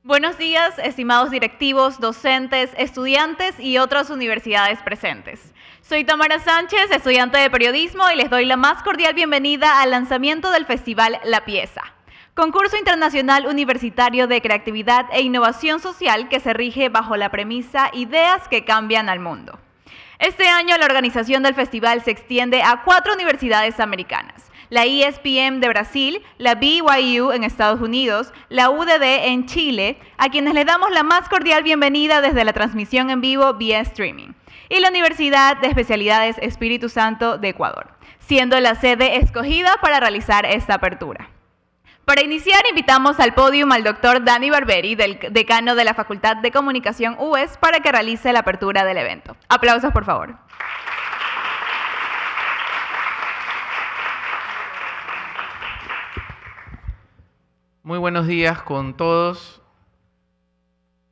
Buenos días, estimados directivos, docentes, estudiantes y otras universidades presentes. Soy Tamara Sánchez, estudiante de periodismo, y les doy la más cordial bienvenida al lanzamiento del Festival La Pieza, concurso internacional universitario de creatividad e innovación social que se rige bajo la premisa Ideas que cambian al mundo. Este año la organización del festival se extiende a 4 universidades americanas: la ESPM de Brasil, la BYU en Estados Unidos, la UDD en Chile, a quienes les damos la más cordial bienvenida desde la transmisión en vivo vía streaming, y la Universidad de Especialidades Espíritu Santo de Ecuador, siendo la sede escogida para realizar esta apertura. Para iniciar, invitamos al podium al doctor Dani Barberi, decano de la Facultad de Comunicación UES, para que realice la apertura del evento. Aplausos, por favor. Muy buenos días con todos.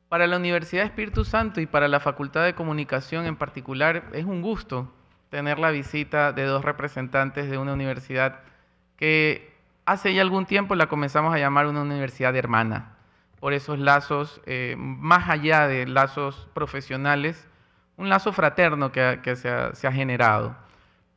Para la Universidad Espíritu Santo y para la Facultad de Comunicación en particular, es un gusto tener la visita de 2 representantes de una universidad que hace ya algún tiempo la comenzamos a llamar una universidad hermana, por esos lazos, más allá de lazos profesionales, un lazo fraterno que se ha generado.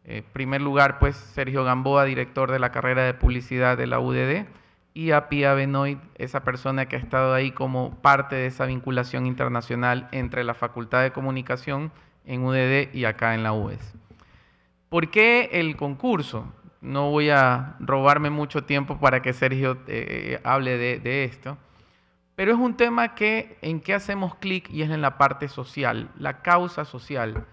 En primer lugar, pues, Sergio Gamboa, director de la carrera de publicidad de la UDD, y a Pia Benoit, esa persona que ha estado ahí como parte de esa vinculación internacional entre la Facultad de Comunicación en UDD y acá en la UES. ¿Por qué el concurso? No voy a robarme mucho tiempo para que Sergio hable de esto, pero es un tema en que hacemos clic, y es en la parte social, la causa social.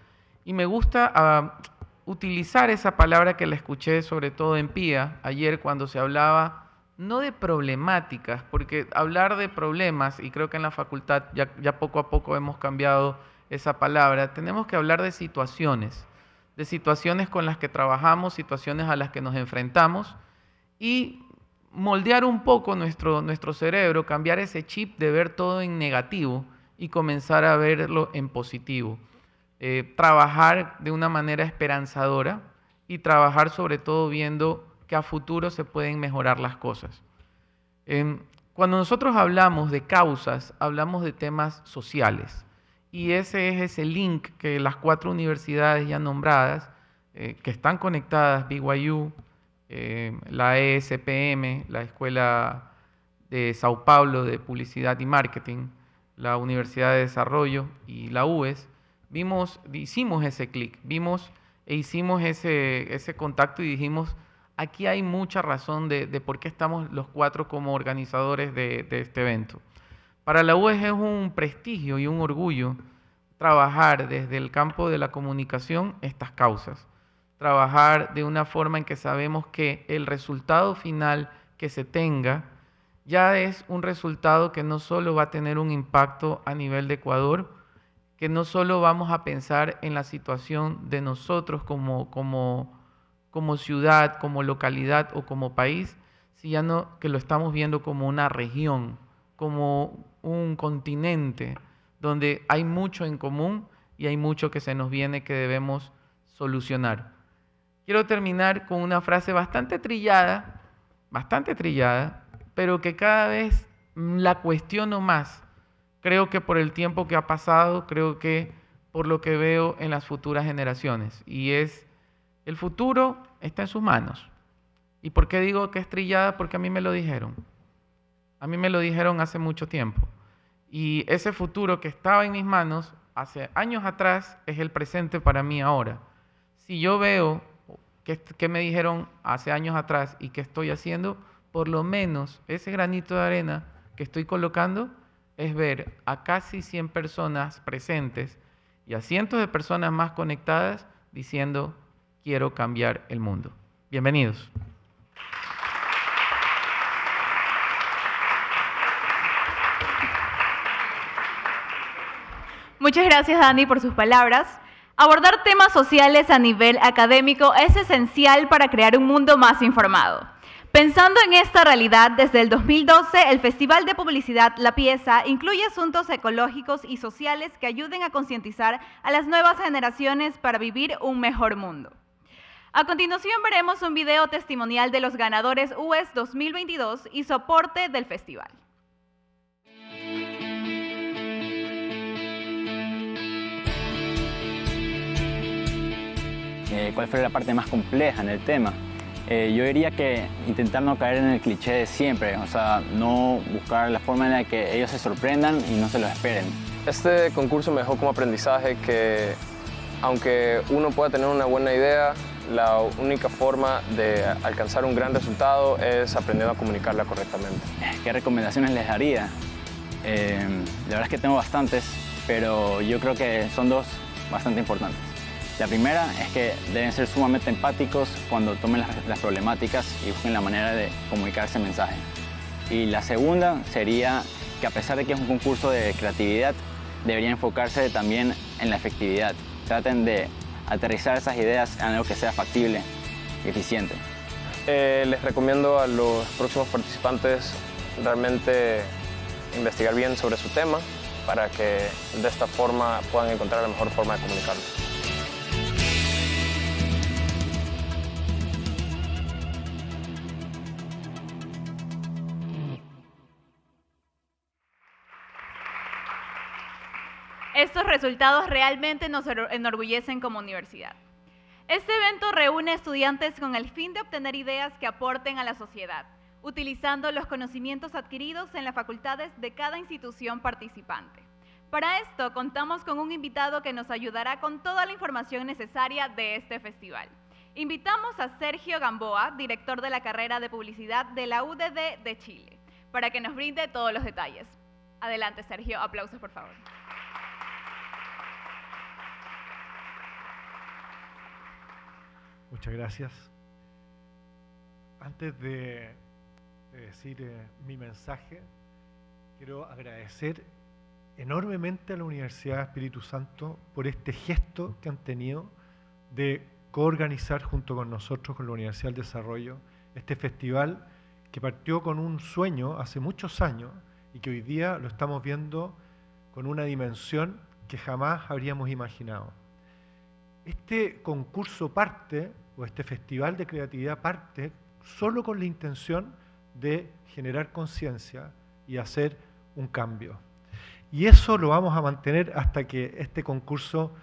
Y me gusta utilizar esa palabra que la escuché sobre todo en Pia ayer cuando se hablaba no de problemáticas, porque hablar de problemas, y creo que en la facultad ya poco a poco hemos cambiado esa palabra, tenemos que hablar de situaciones con las que trabajamos, situaciones a las que nos enfrentamos, y moldear un poco nuestro cerebro, cambiar ese chip de ver todo en negativo y comenzar a verlo en positivo. Trabajar de una manera esperanzadora y trabajar sobre todo viendo que a futuro se pueden mejorar las cosas. Cuando nosotros hablamos de causas, hablamos de temas sociales. Y ese es ese link que las 4 universidades ya nombradas, que están conectadas, BYU, la ESPM, la Escuela de Sao Paulo de Publicidad y Marketing, la Universidad de Desarrollo y la UES, hicimos ese clic, hicimos ese contacto y dijimos, aquí hay mucha razón de por qué estamos los 4 como organizadores de este evento. Para la UES es un prestigio y un orgullo trabajar desde el campo de la comunicación estas causas, trabajar de una forma en que sabemos que el resultado final que se tenga ya es un resultado que no solo va a tener un impacto a nivel de Ecuador, que no solo vamos a pensar en la situación de nosotros como ciudad, como localidad o como país, sino que lo estamos viendo como una región, como un continente donde hay mucho en común y hay mucho que se nos viene que debemos solucionar. Quiero terminar con una frase bastante trillada, pero que cada vez la cuestiono más. Creo que por el tiempo que ha pasado, creo que por lo que veo en las futuras generaciones, y es: el futuro está en sus manos. ¿Y por qué digo que es trillada? Porque a mí me lo dijeron. A mí me lo dijeron hace mucho tiempo. Y ese futuro que estaba en mis manos hace años atrás es el presente para mí ahora. Si yo veo qué me dijeron hace años atrás y qué estoy haciendo, por lo menos ese granito de arena que estoy colocando es ver a casi 100 personas presentes y a cientos de personas más conectadas diciendo: quiero cambiar el mundo. Bienvenidos. Muchas gracias, Dani, por sus palabras. Abordar temas sociales a nivel académico es esencial para crear un mundo más informado. Pensando en esta realidad, desde el 2012, el Festival de Publicidad La Pieza incluye asuntos ecológicos y sociales que ayuden a concientizar a las nuevas generaciones para vivir un mejor mundo. A continuación veremos un video testimonial de los ganadores UES 2022 y soporte del festival. cuál fue la parte más compleja en el tema. Yo diría que intentar no caer en el cliché de siempre, o sea, no buscar la forma en la que ellos se sorprendan y no se lo esperen. Este concurso me dejó como aprendizaje que, aunque uno pueda tener una buena idea, la única forma de alcanzar un gran resultado es aprendiendo a comunicarla correctamente. ¿Qué recomendaciones les daría? La verdad es que tengo bastantes, pero yo creo que son dos bastante importantes. La primera es que deben ser sumamente empáticos cuando tomen las problemáticas y busquen la manera de comunicar ese mensaje. Y la segunda sería que, a pesar de que es un concurso de creatividad, deberían enfocarse también en la efectividad. Traten de aterrizar esas ideas en algo que sea factible y eficiente. Les recomiendo a los próximos participantes realmente investigar bien sobre su tema para que de esta forma puedan encontrar la mejor forma de comunicarlo. Estos resultados realmente nos enorgullecen como universidad. Este evento reúne estudiantes con el fin de obtener ideas que aporten a la sociedad, utilizando los conocimientos adquiridos en las facultades de cada institución participante. Para esto, contamos con un invitado que nos ayudará con toda la información necesaria de este festival. Invitamos a Sergio Gamboa, director de la carrera de Publicidad de la UDD de Chile, para que nos brinde todos los detalles. Adelante, Sergio. Aplausos, por favor. Muchas gracias. Antes de decir mi mensaje, quiero agradecer enormemente a la Universidad Espíritu Santo por este gesto que han tenido de coorganizar junto con nosotros, con la Universidad del Desarrollo, este festival que partió con un sueño hace muchos años y que hoy día lo estamos viendo con una dimensión que jamás habríamos imaginado. Este concurso parte, o este festival de creatividad parte, solo con la intención de generar conciencia y hacer un cambio. Y eso lo vamos a mantener hasta que este concurso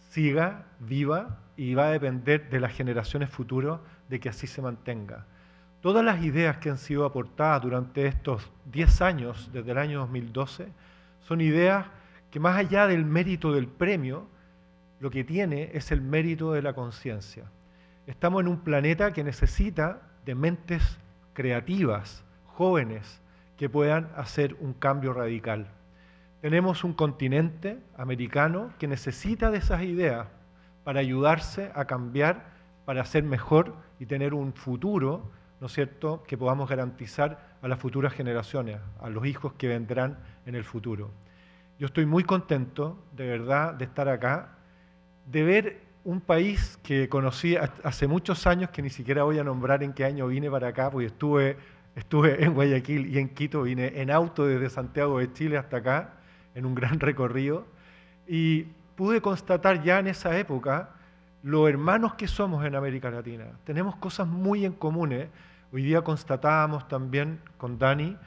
siga, viva, y va a depender de las generaciones futuras de que así se mantenga. Todas las ideas que han sido aportadas durante estos 10 años, desde el año 2012, son ideas que, más allá del mérito del premio, lo que tiene es el mérito de la conciencia. Estamos en un planeta que necesita de mentes creativas, jóvenes, que puedan hacer un cambio radical. Tenemos un continente americano que necesita de esas ideas para ayudarse a cambiar, para ser mejor y tener un futuro, ¿no es cierto?, que podamos garantizar a las futuras generaciones, a los hijos que vendrán en el futuro. Yo estoy muy contento, de verdad, de estar acá, de ver un país que conocí hace muchos años, que ni siquiera voy a nombrar en qué año vine para acá, porque estuve en Guayaquil y en Quito, vine en auto desde Santiago de Chile hasta acá, en un gran recorrido, y pude constatar ya en esa época los hermanos que somos en América Latina. Tenemos cosas muy en comunes. Hoy día constatábamos también con Dani,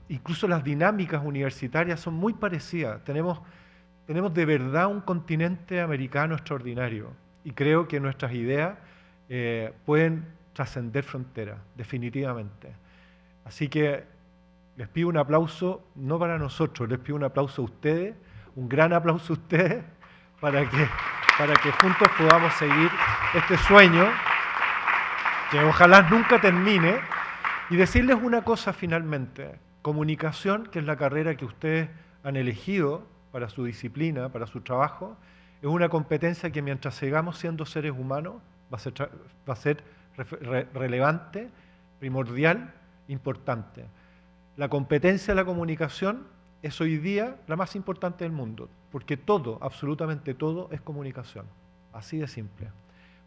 incluso las dinámicas universitarias son muy parecidas. Tenemos de verdad un continente americano extraordinario y creo que nuestras ideas pueden trascender fronteras, definitivamente. Así que les pido un aplauso, no para nosotros, les pido un aplauso a ustedes, un gran aplauso a ustedes, para que juntos podamos seguir este sueño, que ojalá nunca termine. Y decirles una cosa finalmente: comunicación, que es la carrera que ustedes han elegido para su disciplina, para su trabajo, es una competencia que, mientras sigamos siendo seres humanos, va a ser relevante, primordial, importante. La competencia de la comunicación es hoy día la más importante del mundo, porque todo, absolutamente todo, es comunicación. Así de simple.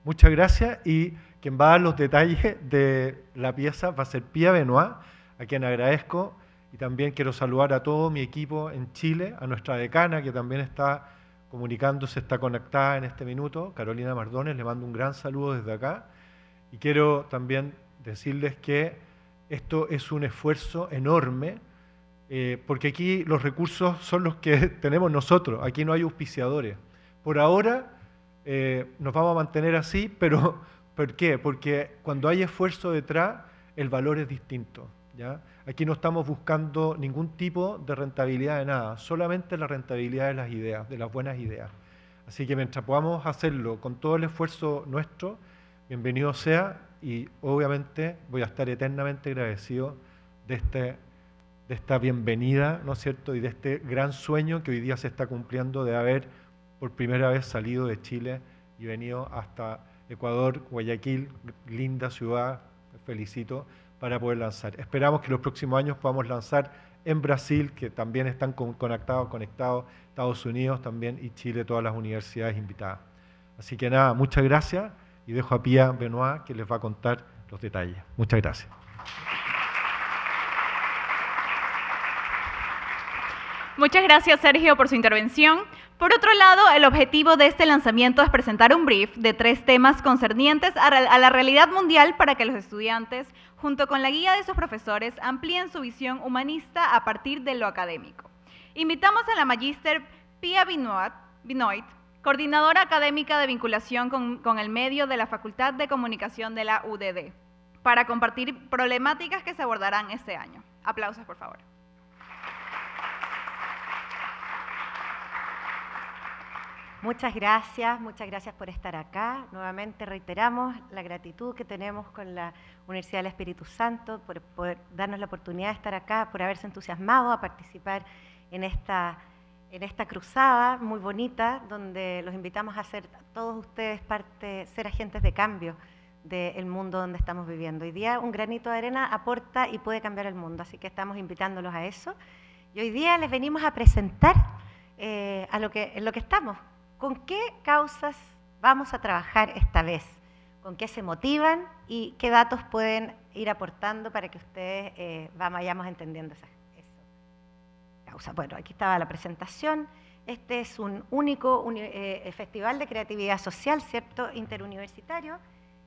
Muchas gracias, y quien va a dar los detalles de la pieza va a ser Pía Benoit, a quien agradezco. Y también quiero saludar a todo mi equipo en Chile, a nuestra decana, que también está comunicándose, está conectada en este minuto, Carolina Mardones, le mando un gran saludo desde acá. Y quiero también decirles que esto es un esfuerzo enorme, porque aquí los recursos son los que tenemos nosotros, aquí no hay auspiciadores. Por ahora nos vamos a mantener así, pero ¿por qué? Porque cuando hay esfuerzo detrás, el valor es distinto, ¿ya? Aquí no estamos buscando ningún tipo de rentabilidad de nada, solamente la rentabilidad de las ideas, de las buenas ideas. Así que mientras podamos hacerlo con todo el esfuerzo nuestro, bienvenido sea, y obviamente voy a estar eternamente agradecido de esta bienvenida, ¿no es cierto?, y de este gran sueño que hoy día se está cumpliendo de haber por primera vez salido de Chile y venido hasta Ecuador, Guayaquil, linda ciudad, felicito, para poder lanzar. Esperamos que los próximos años podamos lanzar en Brasil, que también están conectados, Estados Unidos también y Chile, todas las universidades invitadas. Así que nada, muchas gracias y dejo a Pia Benoit que les va a contar los detalles. Muchas gracias. Muchas gracias, Sergio, por su intervención. Por otro lado, el objetivo de este lanzamiento es presentar un brief de 3 temas concernientes a la realidad mundial para que los estudiantes, junto con la guía de sus profesores, amplíen su visión humanista a partir de lo académico. Invitamos a la magíster Pia Benoit, coordinadora académica de vinculación con el medio de la Facultad de Comunicación de la UDD, para compartir problemáticas que se abordarán este año. Aplausos, por favor. Muchas gracias por estar acá. Nuevamente reiteramos la gratitud que tenemos con la Universidad del Espíritu Santo por poder darnos la oportunidad de estar acá, por haberse entusiasmado a participar en esta cruzada muy bonita, donde los invitamos a ser todos ustedes ser agentes de cambio del mundo donde estamos viviendo. Hoy día un granito de arena aporta y puede cambiar el mundo, así que estamos invitándolos a eso. Y hoy día les venimos a presentar en lo que estamos. ¿Con qué causas vamos a trabajar esta vez? ¿Con qué se motivan y qué datos pueden ir aportando para que ustedes vayamos entendiendo esa causa? Bueno, aquí estaba la presentación. Este es un único festival de creatividad social, ¿cierto?, interuniversitario,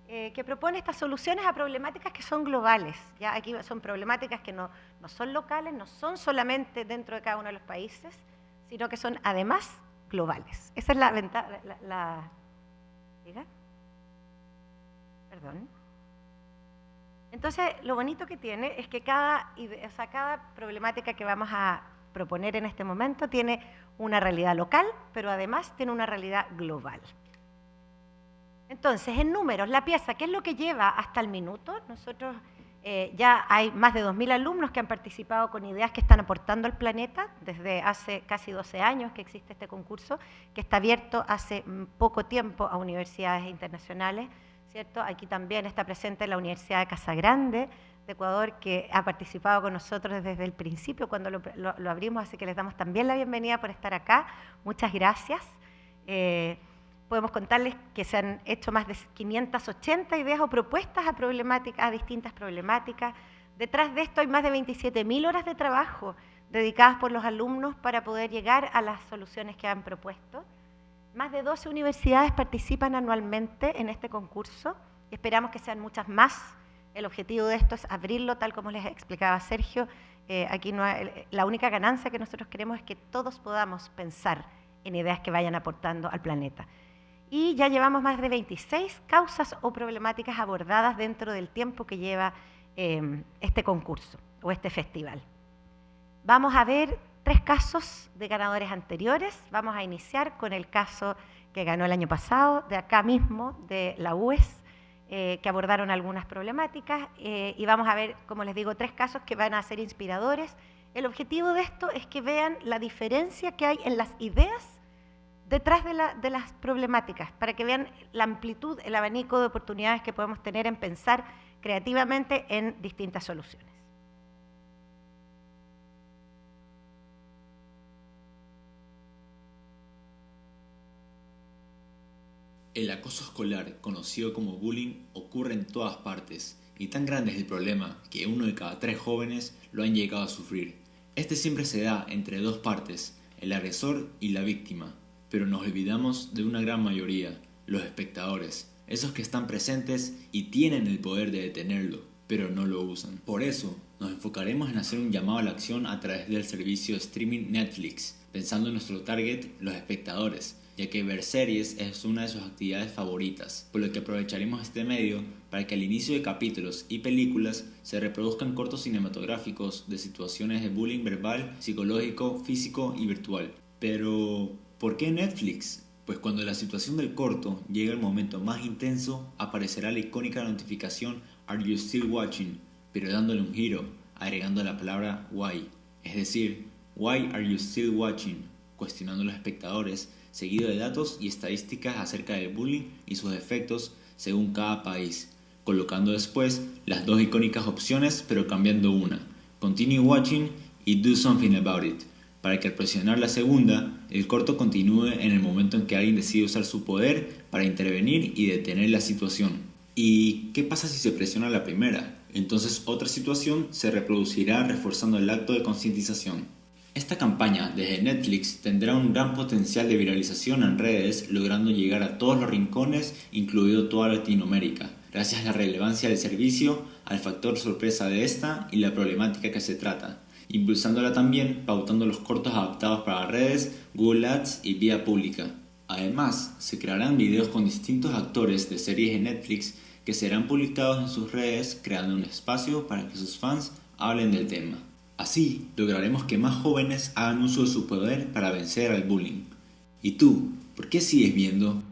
que propone estas soluciones a problemáticas que son globales. ¿Ya? Aquí son problemáticas que no son locales, no son solamente dentro de cada uno de los países, sino que son además globales. Esa es la ventaja. ¿Diga? Perdón. Entonces, lo bonito que tiene es que cada problemática que vamos a proponer en este momento tiene una realidad local, pero además tiene una realidad global. Entonces, en números, la pieza, ¿qué es lo que lleva hasta el minuto? Nosotros ya hay más de 2.000 alumnos que han participado con ideas que están aportando al planeta desde hace casi 12 años que existe este concurso, que está abierto hace poco tiempo a universidades internacionales, ¿cierto? Aquí también está presente la Universidad de Casagrande de Ecuador, que ha participado con nosotros desde el principio cuando lo abrimos, así que les damos también la bienvenida por estar acá. Muchas gracias. Podemos contarles que se han hecho más de 580 ideas o propuestas a distintas problemáticas. Detrás de esto hay más de 27.000 horas de trabajo dedicadas por los alumnos para poder llegar a las soluciones que han propuesto. Más de 12 universidades participan anualmente en este concurso y esperamos que sean muchas más. El objetivo de esto es abrirlo, tal como les explicaba Sergio. Aquí la única ganancia que nosotros queremos es que todos podamos pensar en ideas que vayan aportando al planeta. Y ya llevamos más de 26 causas o problemáticas abordadas dentro del tiempo que lleva este concurso o este festival. Vamos a ver 3 casos de ganadores anteriores. Vamos a iniciar con el caso que ganó el año pasado, de acá mismo, de la UES, que abordaron algunas problemáticas. Y vamos a ver, como les digo, 3 casos que van a ser inspiradores. El objetivo de esto es que vean la diferencia que hay en las ideas detrás de las problemáticas, para que vean la amplitud, el abanico de oportunidades que podemos tener en pensar creativamente en distintas soluciones. El acoso escolar, conocido como bullying, ocurre en todas partes, y tan grande es el problema que 1 de cada 3 jóvenes lo han llegado a sufrir. Este siempre se da entre 2 partes, el agresor y la víctima. Pero nos olvidamos de una gran mayoría, los espectadores, esos que están presentes y tienen el poder de detenerlo, pero no lo usan. Por eso, nos enfocaremos en hacer un llamado a la acción a través del servicio de streaming Netflix, pensando en nuestro target, los espectadores, ya que ver series es una de sus actividades favoritas, por lo que aprovecharemos este medio para que al inicio de capítulos y películas se reproduzcan cortos cinematográficos de situaciones de bullying verbal, psicológico, físico y virtual. Pero, ¿por qué Netflix? Pues cuando la situación del corto llega al momento más intenso, aparecerá la icónica notificación "Are you still watching?", pero dándole un giro, agregando la palabra "why", es decir, "Why are you still watching?", cuestionando a los espectadores, seguido de datos y estadísticas acerca del bullying y sus efectos según cada país, colocando después las dos icónicas opciones pero cambiando una, "Continue watching" y "Do something about it", para que al presionar la segunda, el corto continúe en el momento en que alguien decide usar su poder para intervenir y detener la situación. ¿Y qué pasa si se presiona la primera? Entonces otra situación se reproducirá reforzando el acto de concientización. Esta campaña desde Netflix tendrá un gran potencial de viralización en redes, logrando llegar a todos los rincones, incluido toda Latinoamérica, gracias a la relevancia del servicio, al factor sorpresa de esta y la problemática que se trata, impulsándola también pautando los cortos adaptados para redes, Google Ads y vía pública. Además, se crearán videos con distintos actores de series de Netflix que serán publicados en sus redes, creando un espacio para que sus fans hablen del tema. Así, lograremos que más jóvenes hagan uso de su poder para vencer al bullying. ¿Y tú, por qué sigues viendo?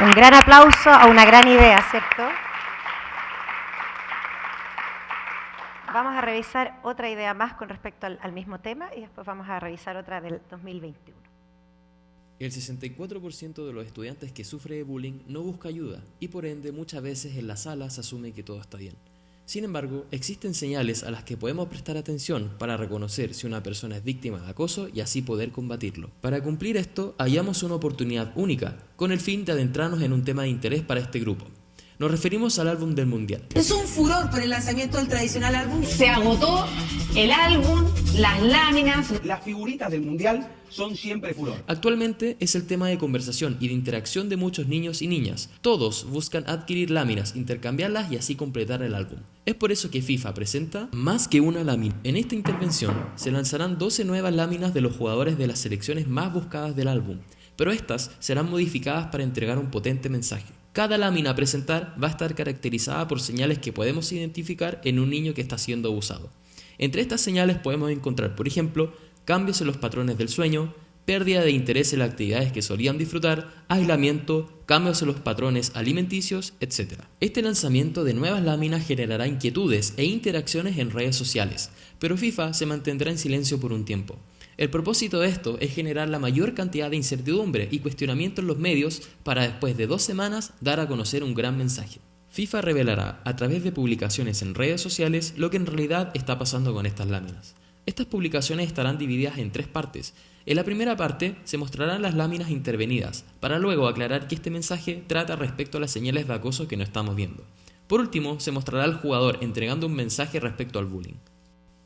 Un gran aplauso a una gran idea, ¿cierto? Vamos a revisar otra idea más con respecto al mismo tema y después vamos a revisar otra del 2021. El 64% de los estudiantes que sufren de bullying no busca ayuda y por ende muchas veces en la sala se asume que todo está bien. Sin embargo, existen señales a las que podemos prestar atención para reconocer si una persona es víctima de acoso y así poder combatirlo. Para cumplir esto, hallamos una oportunidad única, con el fin de adentrarnos en un tema de interés para este grupo. Nos referimos al álbum del Mundial. Es un furor por el lanzamiento del tradicional álbum. Se agotó el álbum, las láminas. Las figuritas del Mundial son siempre furor. Actualmente es el tema de conversación y de interacción de muchos niños y niñas. Todos buscan adquirir láminas, intercambiarlas y así completar el álbum. Es por eso que FIFA presenta Más que una lámina. En esta intervención se lanzarán 12 nuevas láminas de los jugadores de las selecciones más buscadas del álbum, pero estas serán modificadas para entregar un potente mensaje. Cada lámina a presentar va a estar caracterizada por señales que podemos identificar en un niño que está siendo abusado. Entre estas señales podemos encontrar, por ejemplo, cambios en los patrones del sueño, pérdida de interés en las actividades que solían disfrutar, aislamiento, cambios en los patrones alimenticios, etc. Este lanzamiento de nuevas láminas generará inquietudes e interacciones en redes sociales, pero FIFA se mantendrá en silencio por un tiempo. El propósito de esto es generar la mayor cantidad de incertidumbre y cuestionamiento en los medios para después de 2 semanas dar a conocer un gran mensaje. FIFA revelará a través de publicaciones en redes sociales lo que en realidad está pasando con estas láminas. Estas publicaciones estarán divididas en 3 partes. En la primera parte se mostrarán las láminas intervenidas, para luego aclarar que este mensaje trata respecto a las señales de acoso que no estamos viendo. Por último, se mostrará al jugador entregando un mensaje respecto al bullying.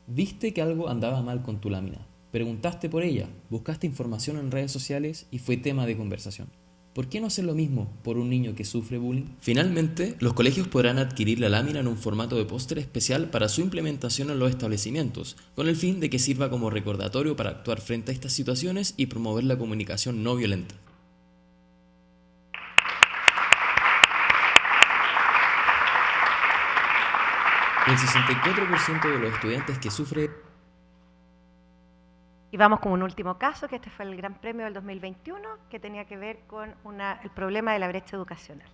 ¿Viste que algo andaba mal con tu lámina? Preguntaste por ella, buscaste información en redes sociales y fue tema de conversación. ¿Por qué no hacer lo mismo por un niño que sufre bullying? Finalmente, los colegios podrán adquirir la lámina en un formato de póster especial para su implementación en los establecimientos, con el fin de que sirva como recordatorio para actuar frente a estas situaciones y promover la comunicación no violenta. El 64% de los estudiantes que sufren... Y vamos con un último caso, que este fue el Gran Premio del 2021, que tenía que ver con el problema de la brecha educacional.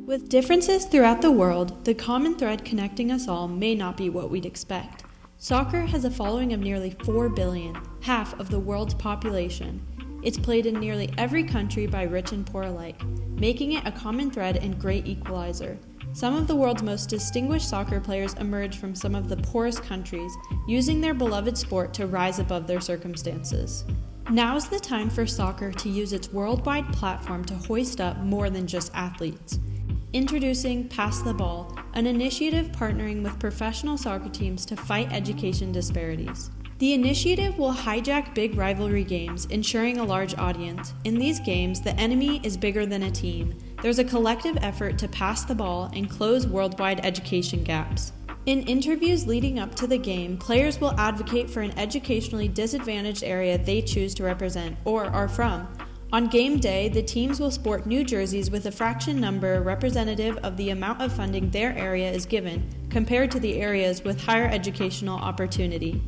With differences throughout the world, the common thread connecting us all may not be what we'd expect. Soccer has a following of nearly 4 billion, half of the world's population. It's played in nearly every country by rich and poor alike, making it a common thread and great equalizer. Some of the world's most distinguished soccer players emerge from some of the poorest countries, using their beloved sport to rise above their circumstances. Now's the time for soccer to use its worldwide platform to hoist up more than just athletes. Introducing Pass the Ball, an initiative partnering with professional soccer teams to fight education disparities. The initiative will hijack big rivalry games, ensuring a large audience. In these games, the enemy is bigger than a team. There's a collective effort to pass the ball and close worldwide education gaps. In interviews leading up to the game, players will advocate for an educationally disadvantaged area they choose to represent or are from. On game day, the teams will sport new jerseys with a fraction number representative of the amount of funding their area is given, compared to the areas with higher educational opportunity.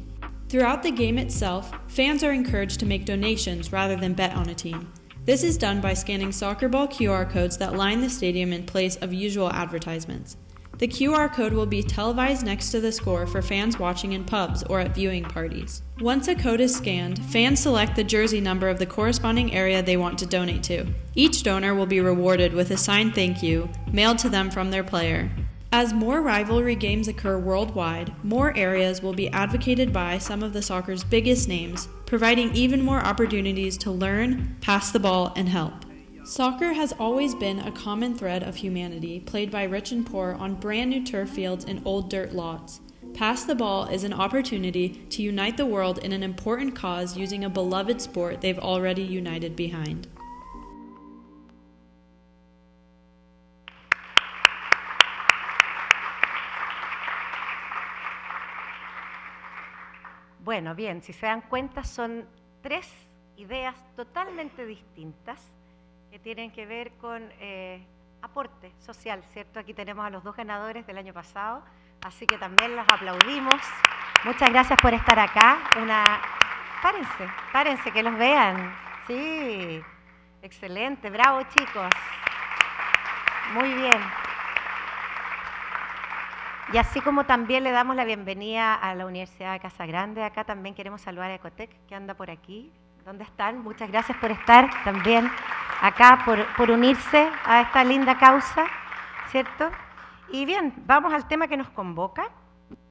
Throughout the game itself, fans are encouraged to make donations rather than bet on a team. This is done by scanning soccer ball QR codes that line the stadium in place of usual advertisements. The QR code will be televised next to the score for fans watching in pubs or at viewing parties. Once a code is scanned, fans select the jersey number of the corresponding area they want to donate to. Each donor will be rewarded with a signed thank you mailed to them from their player. As more rivalry games occur worldwide, more areas will be advocated by some of the soccer's biggest names, providing even more opportunities to learn, pass the ball, and help. Soccer has always been a common thread of humanity, played by rich and poor on brand new turf fields and old dirt lots. Pass the Ball is an opportunity to unite the world in an important cause using a beloved sport they've already united behind. Bueno, bien, si se dan cuenta son 3 ideas totalmente distintas que tienen que ver con aporte social, ¿cierto? Aquí tenemos a los 2 ganadores del año pasado, así que también los aplaudimos. Muchas gracias por estar acá. Párense, que los vean. Sí, excelente, bravo chicos. Muy bien. Y así como también le damos la bienvenida a la Universidad de Casa Grande, acá también queremos saludar a Ecotec, que anda por aquí. ¿Dónde están? Muchas gracias por estar también acá, por unirse a esta linda causa, ¿cierto? Y bien, vamos al tema que nos convoca.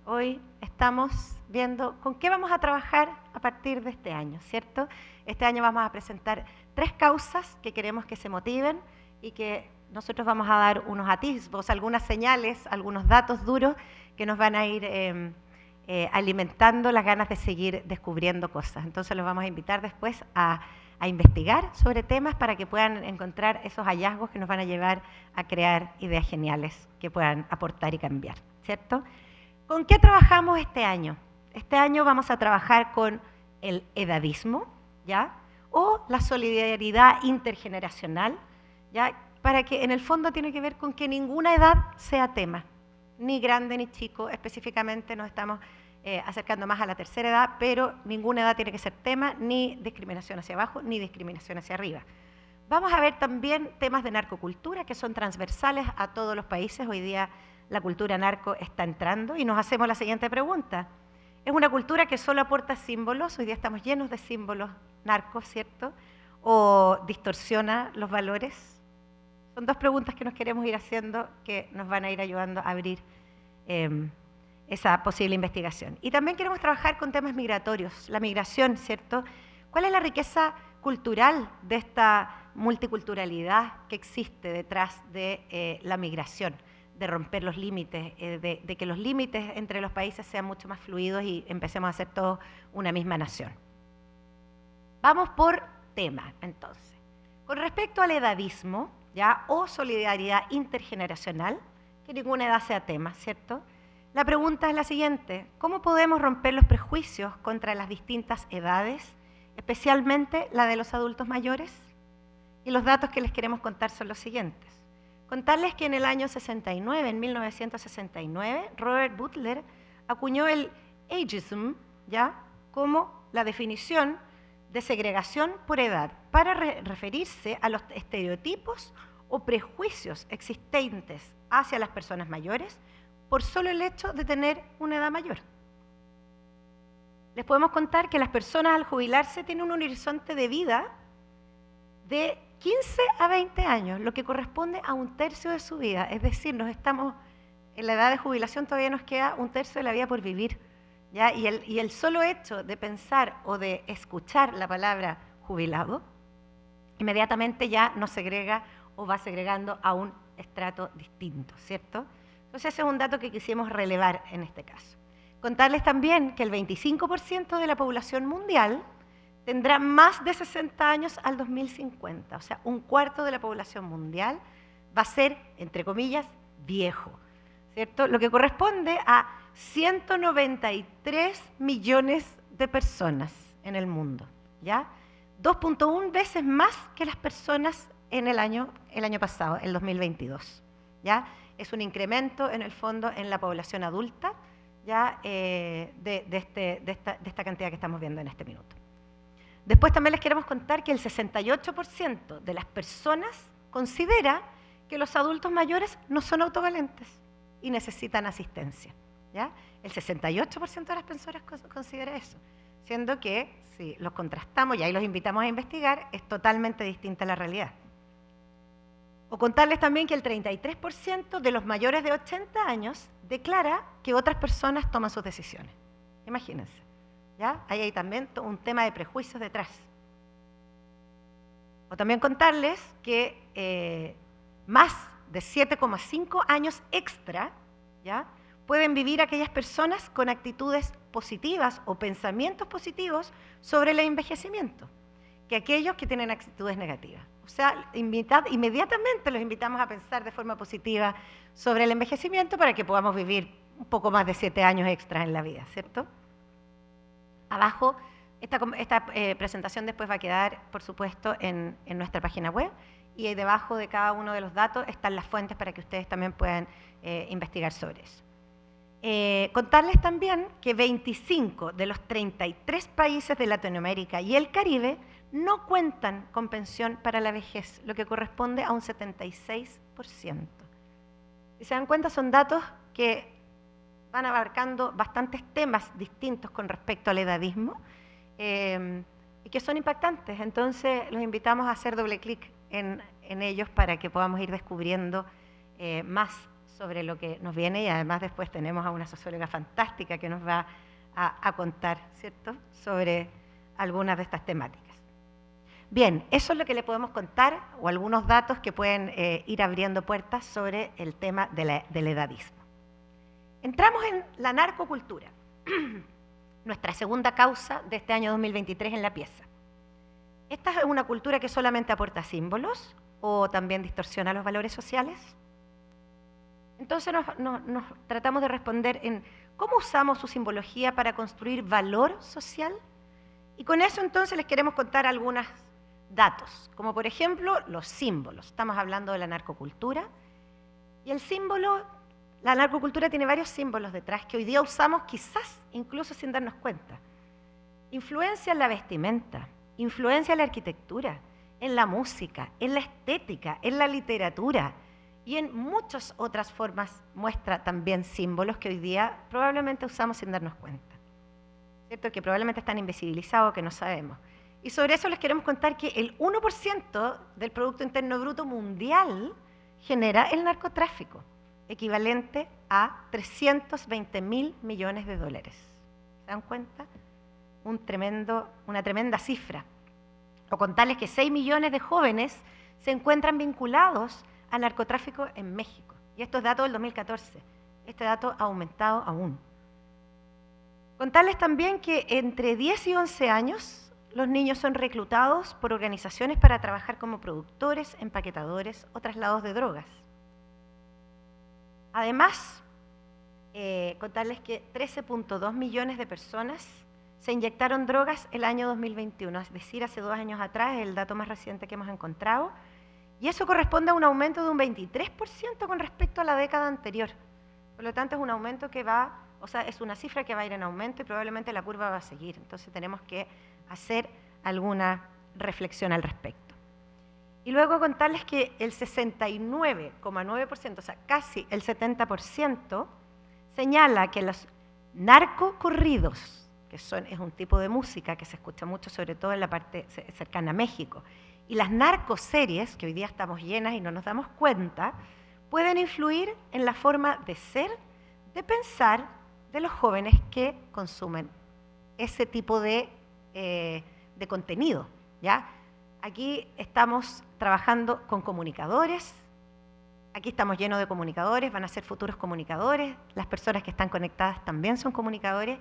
Hoy estamos viendo con qué vamos a trabajar a partir de este año, ¿cierto? Este año vamos a presentar 3 causas que queremos que se motiven y que nosotros vamos a dar unos atisbos, algunas señales, algunos datos duros que nos van a ir alimentando las ganas de seguir descubriendo cosas. Entonces los vamos a invitar después a investigar sobre temas para que puedan encontrar esos hallazgos que nos van a llevar a crear ideas geniales que puedan aportar y cambiar, ¿cierto? ¿Con qué trabajamos este año? Este año vamos a trabajar con el edadismo, ¿ya? O la solidaridad intergeneracional, ¿ya? Para que en el fondo tiene que ver con que ninguna edad sea tema, ni grande ni chico, específicamente nos estamos acercando más a la tercera edad, pero ninguna edad tiene que ser tema, ni discriminación hacia abajo, ni discriminación hacia arriba. Vamos a ver también temas de narcocultura que son transversales a todos los países. Hoy día la cultura narco está entrando y nos hacemos la siguiente pregunta. ¿Es una cultura que solo aporta símbolos? Hoy día estamos llenos de símbolos narcos, ¿cierto? ¿O distorsiona los valores? Son 2 preguntas que nos queremos ir haciendo que nos van a ir ayudando a abrir esa posible investigación. Y también queremos trabajar con temas migratorios, la migración, ¿cierto? ¿Cuál es la riqueza cultural de esta multiculturalidad que existe detrás de la migración? De romper los límites, de que los límites entre los países sean mucho más fluidos y empecemos a ser todos una misma nación. Vamos por tema, entonces. Con respecto al edadismo, ¿ya? O solidaridad intergeneracional, que ninguna edad sea tema, ¿cierto? La pregunta es la siguiente: ¿cómo podemos romper los prejuicios contra las distintas edades, especialmente la de los adultos mayores? Y los datos que les queremos contar son los siguientes. Contarles que en el año 69, en 1969, Robert Butler acuñó el ageism, ¿ya? Como la definición de segregación por edad, para referirse a los estereotipos o prejuicios existentes hacia las personas mayores por solo el hecho de tener una edad mayor. Les podemos contar que las personas al jubilarse tienen un horizonte de vida de 15 a 20 años, lo que corresponde a 1/3 de su vida. Es decir, nos estamos en la edad de jubilación, todavía nos queda 1/3 de la vida por vivir, ¿ya? Y el solo hecho de pensar o de escuchar la palabra jubilado, inmediatamente ya nos segrega o va segregando a un estrato distinto, ¿cierto? Entonces ese es un dato que quisimos relevar en este caso. Contarles también que el 25% de la población mundial tendrá más de 60 años al 2050. O sea, un cuarto de la población mundial va a ser, entre comillas, viejo, ¿cierto? Lo que corresponde a 193 millones de personas en el mundo, ¿ya? 2.1 veces más que las personas en el año pasado, el 2022, ¿ya? Es un incremento, en el fondo, en la población adulta, ¿ya? De esta cantidad que estamos viendo en este minuto. Después también les queremos contar que el 68% de las personas considera que los adultos mayores no son autovalentes y necesitan asistencia, ¿ya? El 68% de las personas considera eso, siendo que si los contrastamos y ahí los invitamos a investigar, es totalmente distinta la realidad. O contarles también que el 33% de los mayores de 80 años declara que otras personas toman sus decisiones. Imagínense, ¿ya? Ahí hay también un tema de prejuicios detrás. O también contarles que más de 7,5 años extra, ¿ya? Pueden vivir aquellas personas con actitudes positivas o pensamientos positivos sobre el envejecimiento, que aquellos que tienen actitudes negativas. O sea, inmediatamente los invitamos a pensar de forma positiva sobre el envejecimiento para que podamos vivir un poco más de 7 años extras en la vida, ¿cierto? Abajo, esta presentación después va a quedar, por supuesto, en nuestra página web, y ahí debajo de cada uno de los datos están las fuentes para que ustedes también puedan investigar sobre eso. Contarles también que 25 de los 33 países de Latinoamérica y el Caribe no cuentan con pensión para la vejez, lo que corresponde a un 76%. Si se dan cuenta, son datos que van abarcando bastantes temas distintos con respecto al edadismo y que son impactantes. Entonces, los invitamos a hacer doble clic en ellos para que podamos ir descubriendo más sobre lo que nos viene, y además después tenemos a una socióloga fantástica que nos va a contar, ¿cierto?, sobre algunas de estas temáticas. Bien, eso es lo que le podemos contar, o algunos datos que pueden ir abriendo puertas sobre el tema del edadismo. Entramos en la narcocultura, nuestra segunda causa de este año 2023 en la pieza. ¿Esta es una cultura que solamente aporta símbolos o también distorsiona los valores sociales? Entonces nos tratamos de responder en cómo usamos su simbología para construir valor social, y con eso entonces les queremos contar algunos datos, como por ejemplo los símbolos. Estamos hablando de la narcocultura, y el símbolo, la narcocultura tiene varios símbolos detrás que hoy día usamos quizás incluso sin darnos cuenta. Influencia en la vestimenta, influencia en la arquitectura, en la música, en la estética, en la literatura, y en muchas otras formas muestra también símbolos que hoy día probablemente usamos sin darnos cuenta, ¿cierto? Que probablemente están invisibilizados, que no sabemos. Y sobre eso les queremos contar que el 1% del Producto Interno Bruto mundial genera el narcotráfico, equivalente a 320.000 millones de dólares. ¿Se dan cuenta? Una tremenda cifra. O contarles que 6 millones de jóvenes se encuentran vinculados al narcotráfico en México. Y esto es dato del 2014. Este dato ha aumentado aún. Contarles también que entre 10 y 11 años los niños son reclutados por organizaciones para trabajar como productores, empaquetadores o traslados de drogas. Además, contarles que 13.2 millones de personas se inyectaron drogas el año 2021, es decir, hace 2 años atrás, el dato más reciente que hemos encontrado, y eso corresponde a un aumento de un 23% con respecto a la década anterior. Por lo tanto, es un aumento que va, o sea, es una cifra que va a ir en aumento y probablemente la curva va a seguir. Entonces tenemos que hacer alguna reflexión al respecto. Y luego contarles que el 69,9%, o sea, casi el 70%, señala que los narcocorridos, que es un tipo de música que se escucha mucho, sobre todo en la parte cercana a México, y las narcoseries, que hoy día estamos llenas y no nos damos cuenta, pueden influir en la forma de ser, de pensar de los jóvenes que consumen ese tipo de contenido, ¿ya? Aquí estamos trabajando con comunicadores, Aquí estamos llenos de comunicadores, van a ser futuros comunicadores, las personas que están conectadas también son comunicadores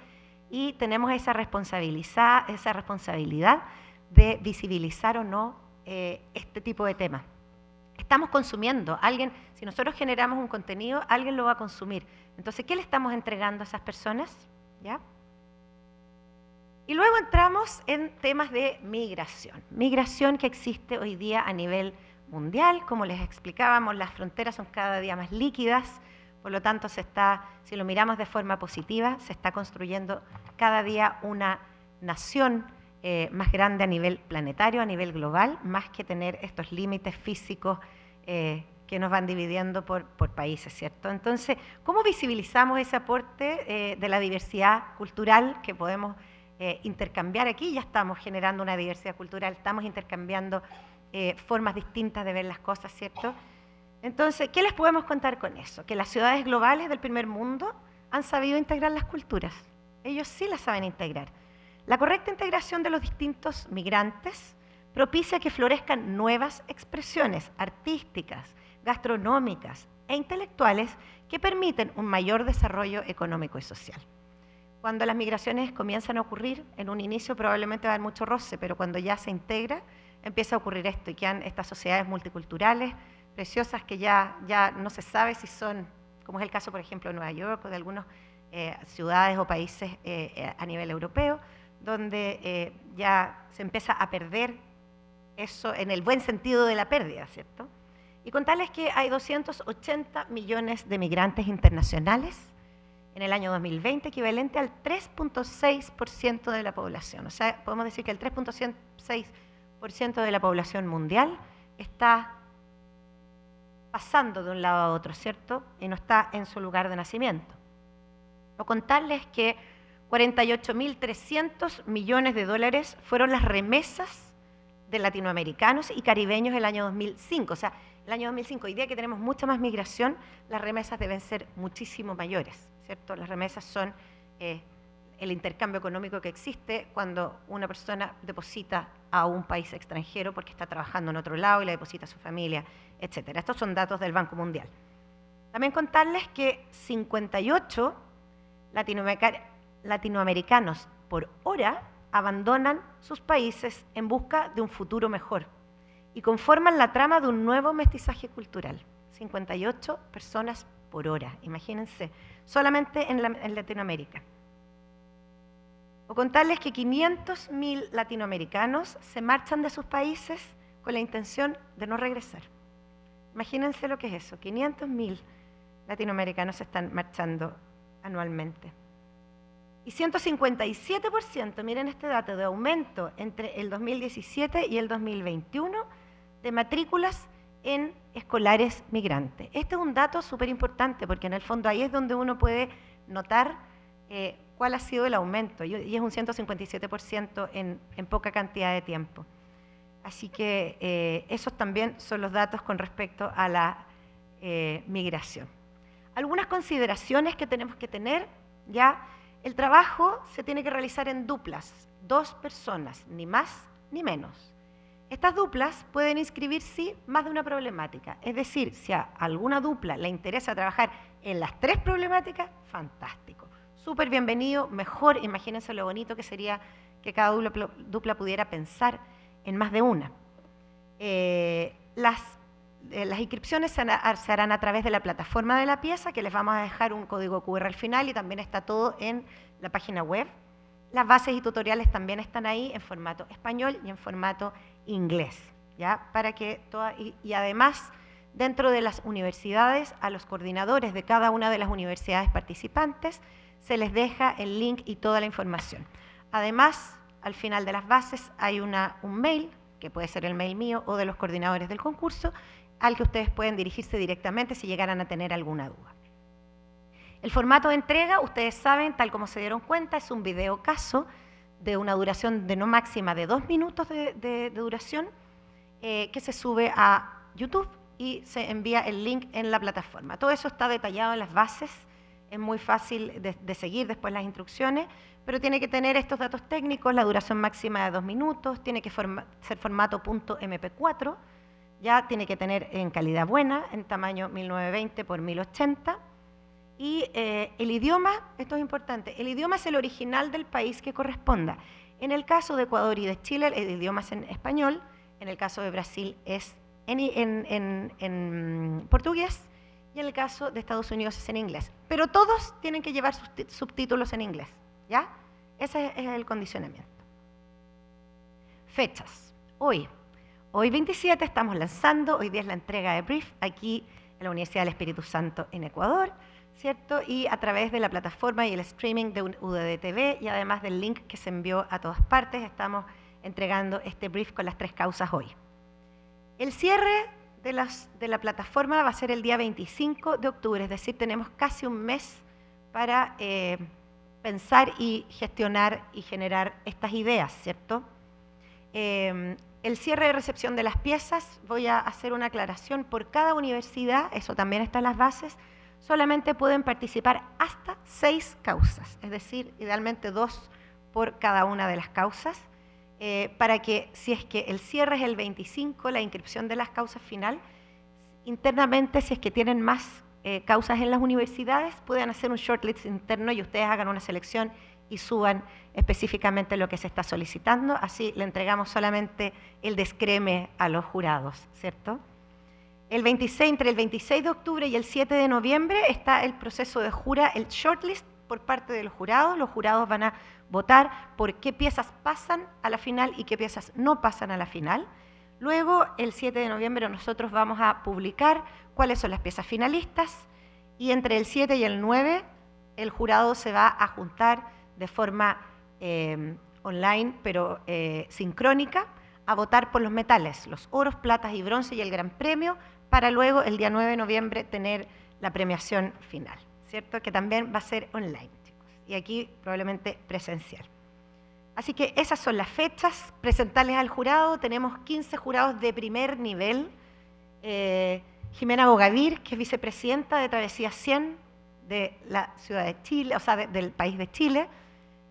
y tenemos esa responsabilidad de visibilizar o no este tipo de temas. Estamos consumiendo, si nosotros generamos un contenido, alguien lo va a consumir. Entonces, ¿qué le estamos entregando a esas personas? ¿Ya? Y luego entramos en temas de migración. Migración que existe hoy día a nivel mundial. Como les explicábamos, las fronteras son cada día más líquidas, por lo tanto, si lo miramos de forma positiva, se está construyendo cada día una nación más grande a nivel planetario, a nivel global, más que tener estos límites físicos que nos van dividiendo por países, ¿cierto? Entonces, ¿cómo visibilizamos ese aporte de la diversidad cultural que podemos intercambiar aquí? Ya estamos generando una diversidad cultural, estamos intercambiando formas distintas de ver las cosas, ¿cierto? Entonces, ¿qué les podemos contar con eso? Que las ciudades globales del primer mundo han sabido integrar las culturas. Ellos sí las saben integrar. La correcta integración de los distintos migrantes propicia que florezcan nuevas expresiones artísticas, gastronómicas e intelectuales que permiten un mayor desarrollo económico y social. Cuando las migraciones comienzan a ocurrir, en un inicio probablemente va a haber mucho roce, pero cuando ya se integra, empieza a ocurrir esto y quedan estas sociedades multiculturales, preciosas, que ya no se sabe si son, como es el caso, por ejemplo, de Nueva York o de algunas ciudades o países a nivel europeo, donde ya se empieza a perder eso en el buen sentido de la pérdida, ¿cierto? Y contarles que hay 280 millones de migrantes internacionales en el año 2020, equivalente al 3.6% de la población. O sea, podemos decir que el 3.6% de la población mundial está pasando de un lado a otro, ¿cierto? Y no está en su lugar de nacimiento. O contarles que 48.300 millones de dólares fueron las remesas de latinoamericanos y caribeños el año 2005. O sea, el año 2005, hoy día que tenemos mucha más migración, las remesas deben ser muchísimo mayores, ¿cierto? Las remesas son el intercambio económico que existe cuando una persona deposita a un país extranjero porque está trabajando en otro lado y la deposita a su familia, etc. Estos son datos del Banco Mundial. También contarles que 58 latinoamericanos por hora abandonan sus países en busca de un futuro mejor y conforman la trama de un nuevo mestizaje cultural. 58 personas por hora, imagínense, solamente en Latinoamérica. O contarles que 500.000 latinoamericanos se marchan de sus países con la intención de no regresar. Imagínense lo que es eso, 500.000 latinoamericanos se están marchando anualmente. Y 157%, miren este dato, de aumento entre el 2017 y el 2021 de matrículas en escolares migrantes. Este es un dato súper importante porque en el fondo ahí es donde uno puede notar cuál ha sido el aumento, y es un 157% en poca cantidad de tiempo. Así que esos también son los datos con respecto a la migración. Algunas consideraciones que tenemos que tener, ya, el trabajo se tiene que realizar en duplas, 2 personas, ni más ni menos. Estas duplas pueden inscribir, sí, más de una problemática. Es decir, si a alguna dupla le interesa trabajar en las 3 problemáticas, fantástico. Súper bienvenido, mejor, imagínense lo bonito que sería que cada dupla pudiera pensar en más de una. Las inscripciones se harán a través de la plataforma de la pieza, que les vamos a dejar un código QR al final y también está todo en la página web. Las bases y tutoriales también están ahí en formato español y en formato inglés, ¿ya? Para que y además, dentro de las universidades, a los coordinadores de cada una de las universidades participantes se les deja el link y toda la información. Además, al final de las bases hay un mail, que puede ser el mail mío o de los coordinadores del concurso, al que ustedes pueden dirigirse directamente si llegaran a tener alguna duda. El formato de entrega, ustedes saben, tal como se dieron cuenta, es un video caso de una duración de no máxima de 2 minutos de duración, que se sube a YouTube y se envía el link en la plataforma. Todo eso está detallado en las bases, es muy fácil de seguir después las instrucciones, pero tiene que tener estos datos técnicos, la duración máxima de 2 minutos, tiene que ser formato .mp4, Ya tiene que tener en calidad buena, en tamaño 1920 por 1080. Y el idioma, esto es importante, el idioma es el original del país que corresponda. En el caso de Ecuador y de Chile, el idioma es en español. En el caso de Brasil es en portugués. Y en el caso de Estados Unidos es en inglés. Pero todos tienen que llevar subtítulos en inglés, ¿ya? Ese es el condicionamiento. Fechas. Hoy 27 estamos lanzando, hoy día es la entrega de brief aquí en la Universidad del Espíritu Santo en Ecuador, ¿cierto? Y a través de la plataforma y el streaming de UDD TV y además del link que se envió a todas partes, estamos entregando este brief con las 3 causas hoy. El cierre de la plataforma va a ser el día 25 de octubre, es decir, tenemos casi un mes para pensar y gestionar y generar estas ideas, ¿cierto? El cierre de recepción de las piezas, voy a hacer una aclaración, por cada universidad, eso también está en las bases, solamente pueden participar hasta 6 causas, es decir, idealmente 2 por cada una de las causas, para que si es que el cierre es el 25, la inscripción de las causas final, internamente si es que tienen más causas en las universidades, pueden hacer un shortlist interno y ustedes hagan una selección y suban específicamente lo que se está solicitando, así le entregamos solamente el descreme a los jurados, ¿cierto? Entre el 26 de octubre y el 7 de noviembre está el proceso de el shortlist por parte de los jurados van a votar por qué piezas pasan a la final y qué piezas no pasan a la final. Luego, el 7 de noviembre online vamos a publicar cuáles son las piezas finalistas y entre el 7 y el 9 el jurado se va a juntar de forma online, pero sincrónica, a votar por los metales, los oros, platas y bronce y el gran premio, para luego el día 9 de noviembre tener la premiación final, ¿cierto? Que también va a ser online, chicos, y aquí probablemente presencial. Así que esas son las fechas, presentarles al jurado, tenemos 15 jurados de primer nivel, Jimena Bogavir, que es vicepresidenta de Travesía 100 de la ciudad de Chile, o sea, del país de Chile,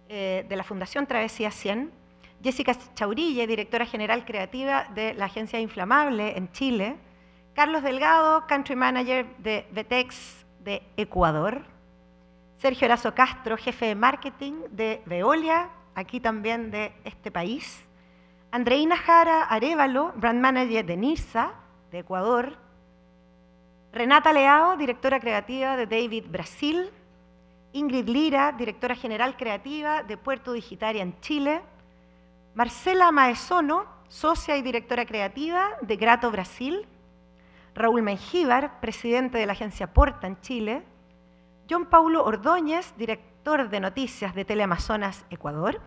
de la Fundación Travesía 100, Jessica Chaurille, directora general creativa de la agencia Inflamable en Chile, Carlos Delgado, country manager de Vetex de Ecuador, Sergio Erazo Castro, jefe de marketing de Veolia, aquí también de este país, Andreina Jara Arévalo, brand manager de NIRSA, de Ecuador, Renata Leao, directora creativa de David Brasil, Ingrid Lira, directora general creativa de Puerto Digitaria en Chile, Marcela Maesono, socia y directora creativa de Grato Brasil, Raúl Mengíbar, presidente de la agencia Porta en Chile, John Paulo Ordóñez, director de noticias de Teleamazonas Ecuador,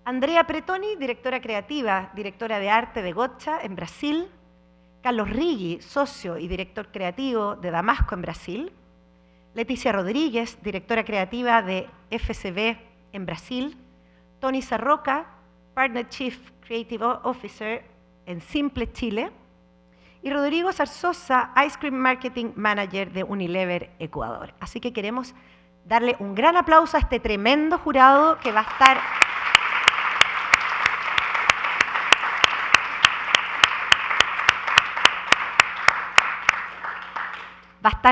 Andrea Pretoni, directora creativa, directora de arte de Gotcha en Brasil, Carlos Riggi, socio y director creativo de Damasco en Brasil, Leticia Rodríguez, directora creativa de FCB en Brasil, Tony Sarroca, Partner Chief Creative Officer en Simple Chile, y Rodrigo Zarzosa, Ice Cream Marketing Manager de Unilever Ecuador. Así que queremos darle un gran aplauso a este tremendo jurado que va a estar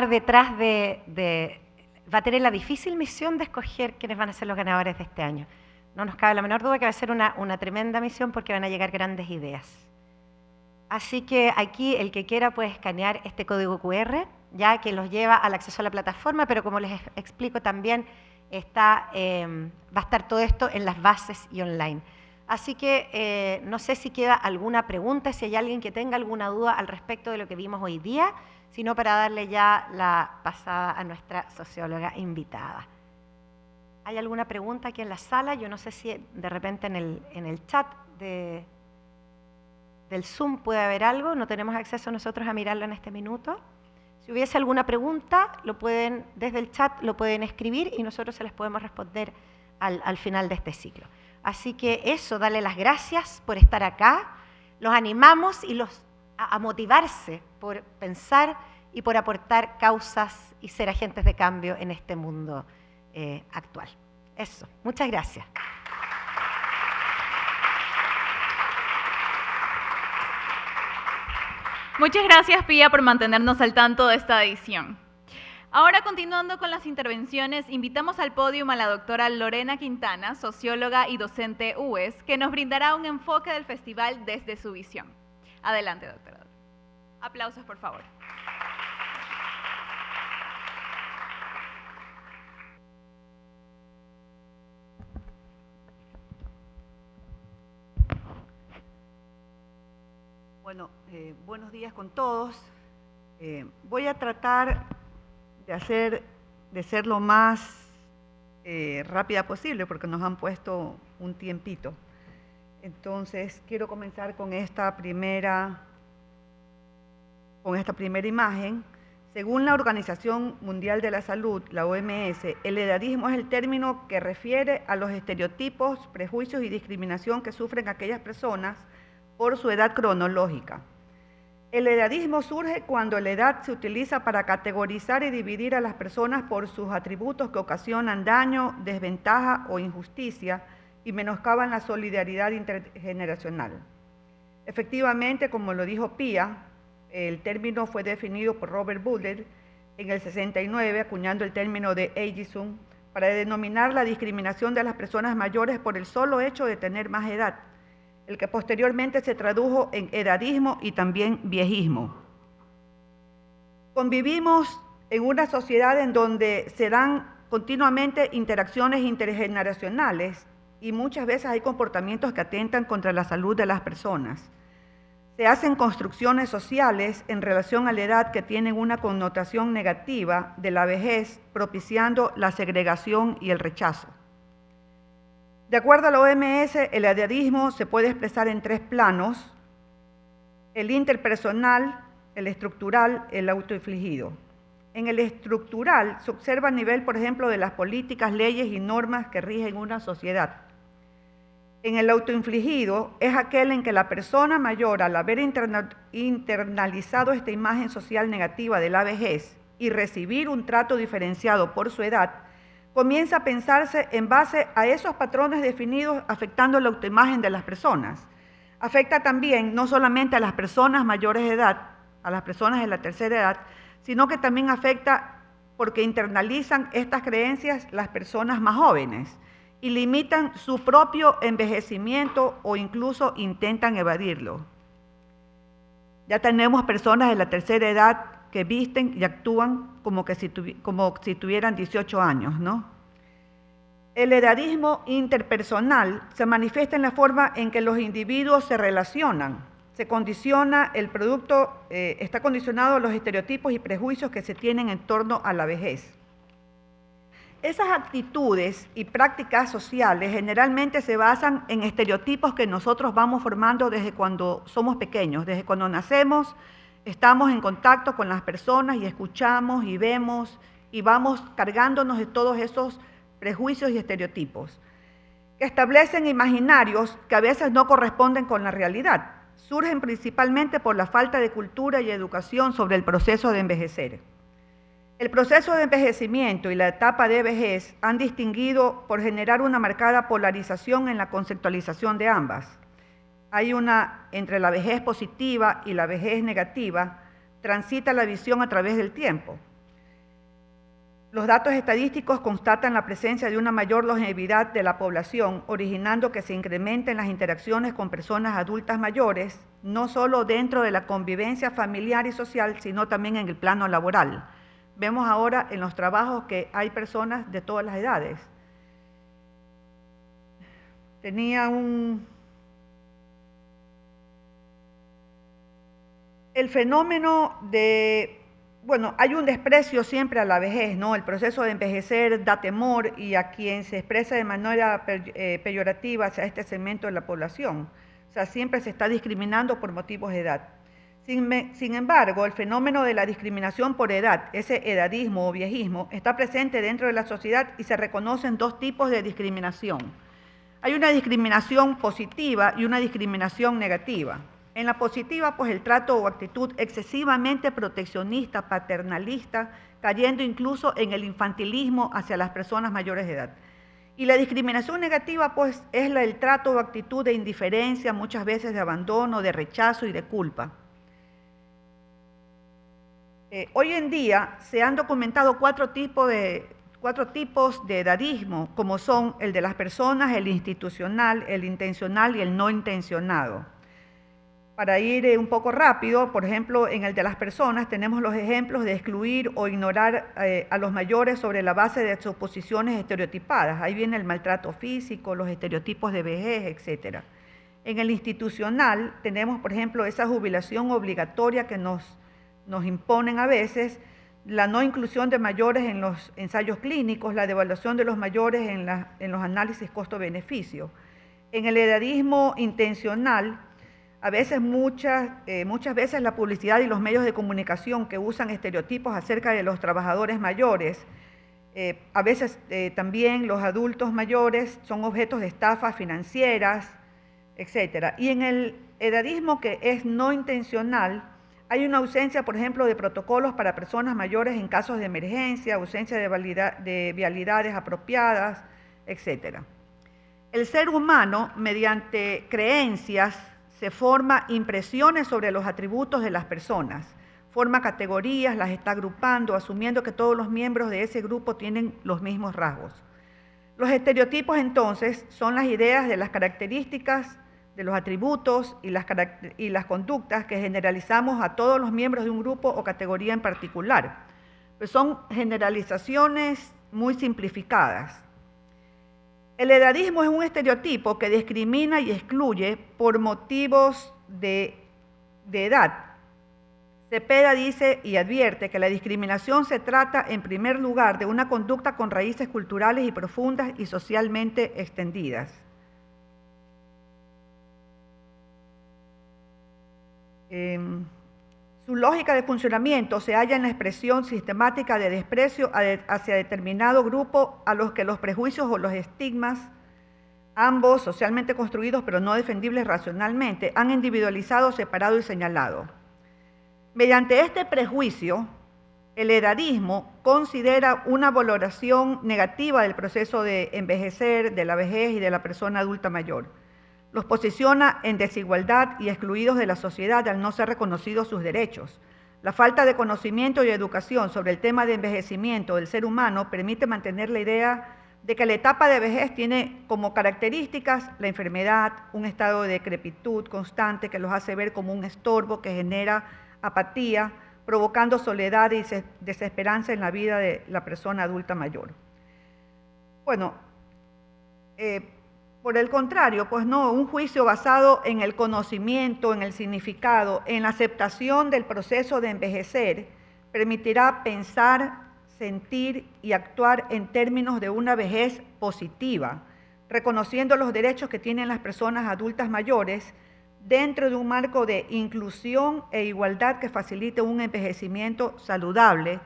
detrás va a tener la difícil misión de escoger quiénes van a ser los ganadores de este año. No nos cabe la menor duda que va a ser una tremenda misión porque van a llegar grandes ideas. Así que aquí el que quiera puede escanear este código QR, ya que los lleva al acceso a la plataforma, pero como les explico también va a estar todo esto en las bases y online. Así que no sé si queda alguna pregunta, si hay alguien que tenga alguna duda al respecto de lo que vimos hoy día, sino para darle ya la pasada a nuestra socióloga invitada. ¿Hay alguna pregunta aquí en la sala? Yo no sé si de repente en el chat del Zoom puede haber algo, no tenemos acceso nosotros a mirarlo en este minuto. Si hubiese alguna pregunta, desde el chat lo pueden escribir y nosotros se les podemos responder al final de este ciclo. Así que eso, darle las gracias por estar acá, los animamos y a motivarse por pensar y por aportar causas y ser agentes de cambio en este mundo actual. Eso, muchas gracias. Muchas gracias, Pía, por mantenernos al tanto de esta edición. Ahora, continuando con las intervenciones, invitamos al podio a la doctora Lorena Quintana, socióloga y docente UES, que nos brindará un enfoque del festival desde su visión. Adelante, doctora. Aplausos, por favor. Bueno, buenos días con todos. Voy a tratar de ser lo más rápida posible porque nos han puesto un tiempito. Entonces, quiero comenzar con esta primera imagen. Según la Organización Mundial de la Salud, la OMS, el edadismo es el término que refiere a los estereotipos, prejuicios y discriminación que sufren aquellas personas por su edad cronológica. El edadismo surge cuando la edad se utiliza para categorizar y dividir a las personas por sus atributos que ocasionan daño, desventaja o injusticia y menoscaban la solidaridad intergeneracional. Efectivamente, como lo dijo Pía, el término fue definido por Robert Boulder en el 69, acuñando el término de ageism para denominar la discriminación de las personas mayores por el solo hecho de tener más edad, el que posteriormente se tradujo en edadismo y también viejismo. Convivimos en una sociedad en donde se dan continuamente interacciones intergeneracionales y muchas veces hay comportamientos que atentan contra la salud de las personas. Se hacen construcciones sociales en relación a la edad que tienen una connotación negativa de la vejez, propiciando la segregación y el rechazo. De acuerdo a la OMS, el edadismo se puede expresar en tres planos: el interpersonal, el estructural, el autoinfligido. En el estructural se observa a nivel, por ejemplo, de las políticas, leyes y normas que rigen una sociedad. En el autoinfligido es aquel en que la persona mayor, al haber internalizado esta imagen social negativa de la vejez y recibir un trato diferenciado por su edad, comienza a pensarse en base a esos patrones definidos, afectando la autoimagen de las personas. Afecta también no solamente a las personas mayores de edad, a las personas de la tercera edad, sino que también afecta porque internalizan estas creencias las personas más jóvenes y limitan su propio envejecimiento o incluso intentan evadirlo. Ya tenemos personas de la tercera edad que visten y actúan como si tuvieran 18 años, ¿no? El edadismo interpersonal se manifiesta en la forma en que los individuos se relacionan. Se condiciona, el producto está condicionado a los estereotipos y prejuicios que se tienen en torno a la vejez. Esas actitudes y prácticas sociales generalmente se basan en estereotipos que nosotros vamos formando desde cuando somos pequeños, desde cuando nacemos. Estamos en contacto con las personas y escuchamos y vemos y vamos cargándonos de todos esos prejuicios y estereotipos que establecen imaginarios que a veces no corresponden con la realidad. Surgen principalmente por la falta de cultura y educación sobre el proceso de envejecer. El proceso de envejecimiento y la etapa de vejez han distinguido por generar una marcada polarización en la conceptualización de ambas. Hay entre la vejez positiva y la vejez negativa, transita la visión a través del tiempo. Los datos estadísticos constatan la presencia de una mayor longevidad de la población, originando que se incrementen las interacciones con personas adultas mayores, no solo dentro de la convivencia familiar y social, sino también en el plano laboral. Vemos ahora en los trabajos que hay personas de todas las edades. El fenómeno hay un desprecio siempre a la vejez, ¿no? El proceso de envejecer da temor y a quien se expresa de manera peyorativa hacia este segmento de la población. O sea, siempre se está discriminando por motivos de edad. Sin embargo, el fenómeno de la discriminación por edad, ese edadismo o viejismo, está presente dentro de la sociedad y se reconocen dos tipos de discriminación. Hay una discriminación positiva y una discriminación negativa. En la positiva, pues el trato o actitud excesivamente proteccionista, paternalista, cayendo incluso en el infantilismo hacia las personas mayores de edad. Y la discriminación negativa, pues, es el trato o actitud de indiferencia, muchas veces de abandono, de rechazo y de culpa. Hoy en día se han documentado cuatro tipos de edadismo, como son el de las personas, el institucional, el intencional y el no intencionado. Para ir un poco rápido, por ejemplo, en el de las personas tenemos los ejemplos de excluir o ignorar a los mayores sobre la base de sus posiciones estereotipadas. Ahí viene el maltrato físico, los estereotipos de vejez, etc. En el institucional tenemos, por ejemplo, esa jubilación obligatoria que nos imponen a veces, la no inclusión de mayores en los ensayos clínicos, la devaluación de los mayores en los análisis costo-beneficio. En el edadismo intencional, a veces, muchas veces la publicidad y los medios de comunicación que usan estereotipos acerca de los trabajadores mayores, a veces también los adultos mayores son objetos de estafas financieras, etc. Y en el edadismo que es no intencional, hay una ausencia, por ejemplo, de protocolos para personas mayores en casos de emergencia, ausencia de vialidades apropiadas, etc. El ser humano, mediante creencias, se forma impresiones sobre los atributos de las personas, forma categorías, las está agrupando, asumiendo que todos los miembros de ese grupo tienen los mismos rasgos. Los estereotipos, entonces, son las ideas de las características, de los atributos y las conductas que generalizamos a todos los miembros de un grupo o categoría en particular. Pues son generalizaciones muy simplificadas. El edadismo es un estereotipo que discrimina y excluye por motivos de edad. Cepeda dice y advierte que la discriminación se trata, en primer lugar, de una conducta con raíces culturales y profundas y socialmente extendidas. Su lógica de funcionamiento se halla en la expresión sistemática de desprecio hacia determinado grupo a los que los prejuicios o los estigmas, ambos socialmente construidos pero no defendibles racionalmente, han individualizado, separado y señalado. Mediante este prejuicio, el edadismo considera una valoración negativa del proceso de envejecer, de la vejez y de la persona adulta mayor. Los posiciona en desigualdad y excluidos de la sociedad al no ser reconocidos sus derechos. La falta de conocimiento y educación sobre el tema de envejecimiento del ser humano permite mantener la idea de que la etapa de vejez tiene como características la enfermedad, un estado de decrepitud constante que los hace ver como un estorbo que genera apatía, provocando soledad y desesperanza en la vida de la persona adulta mayor. Bueno, por el contrario, pues no, un juicio basado en el conocimiento, en el significado, en la aceptación del proceso de envejecer, permitirá pensar, sentir y actuar en términos de una vejez positiva, reconociendo los derechos que tienen las personas adultas mayores dentro de un marco de inclusión e igualdad que facilite un envejecimiento saludable,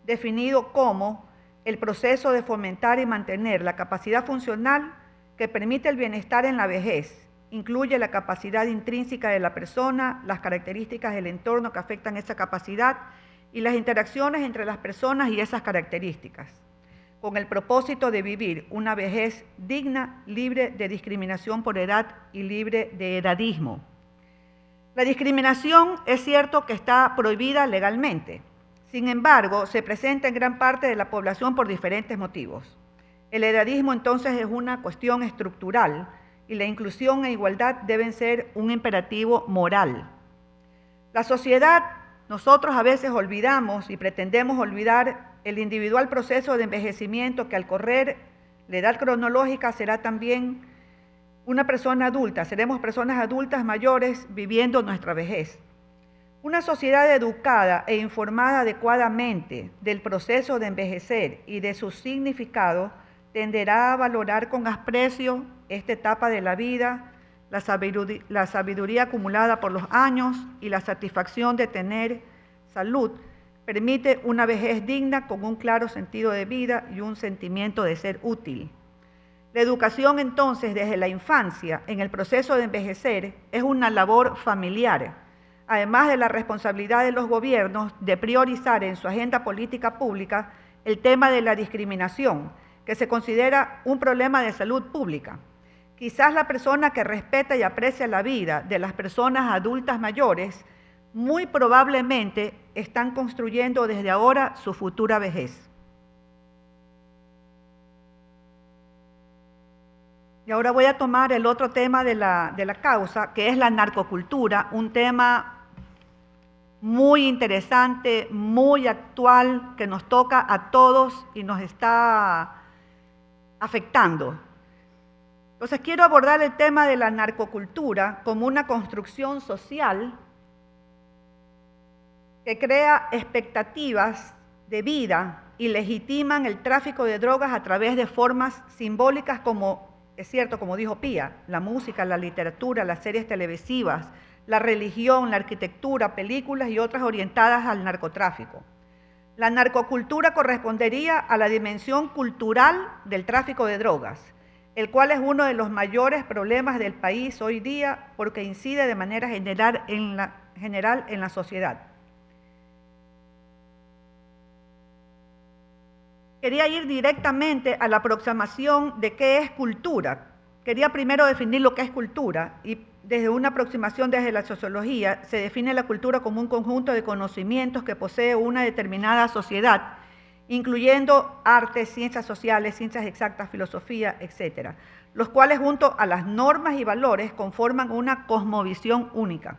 definido como el proceso de fomentar y mantener la capacidad funcional que permite el bienestar en la vejez, incluye la capacidad intrínseca de la persona, las características del entorno que afectan esa capacidad y las interacciones entre las personas y esas características, con el propósito de vivir una vejez digna, libre de discriminación por edad y libre de edadismo. La discriminación es cierto que está prohibida legalmente, sin embargo, se presenta en gran parte de la población por diferentes motivos. El edadismo entonces es una cuestión estructural y la inclusión e igualdad deben ser un imperativo moral. La sociedad, nosotros a veces olvidamos y pretendemos olvidar el individual proceso de envejecimiento que al correr la edad cronológica será también una persona adulta, seremos personas adultas mayores viviendo nuestra vejez. Una sociedad educada e informada adecuadamente del proceso de envejecer y de su significado tenderá a valorar con aprecio esta etapa de la vida, la sabiduría acumulada por los años y la satisfacción de tener salud, permite una vejez digna con un claro sentido de vida y un sentimiento de ser útil. La educación entonces desde la infancia en el proceso de envejecer es una labor familiar, además de la responsabilidad de los gobiernos de priorizar en su agenda política pública el tema de la discriminación, que se considera un problema de salud pública. Quizás la persona que respeta y aprecia la vida de las personas adultas mayores muy probablemente están construyendo desde ahora su futura vejez. Y ahora voy a tomar el otro tema de la causa, que es la narcocultura, un tema muy interesante, muy actual, que nos toca a todos y nos está afectando. Entonces quiero abordar el tema de la narcocultura como una construcción social que crea expectativas de vida y legitiman el tráfico de drogas a través de formas simbólicas como, es cierto, como dijo Pía, la música, la literatura, las series televisivas, la religión, la arquitectura, películas y otras orientadas al narcotráfico. La narcocultura correspondería a la dimensión cultural del tráfico de drogas, el cual es uno de los mayores problemas del país hoy día porque incide de manera general en la sociedad. Quería ir directamente a la aproximación de qué es cultura. Quería primero definir lo que es cultura y desde una aproximación desde la sociología se define la cultura como un conjunto de conocimientos que posee una determinada sociedad, incluyendo artes, ciencias sociales, ciencias exactas, filosofía, etc., los cuales junto a las normas y valores conforman una cosmovisión única.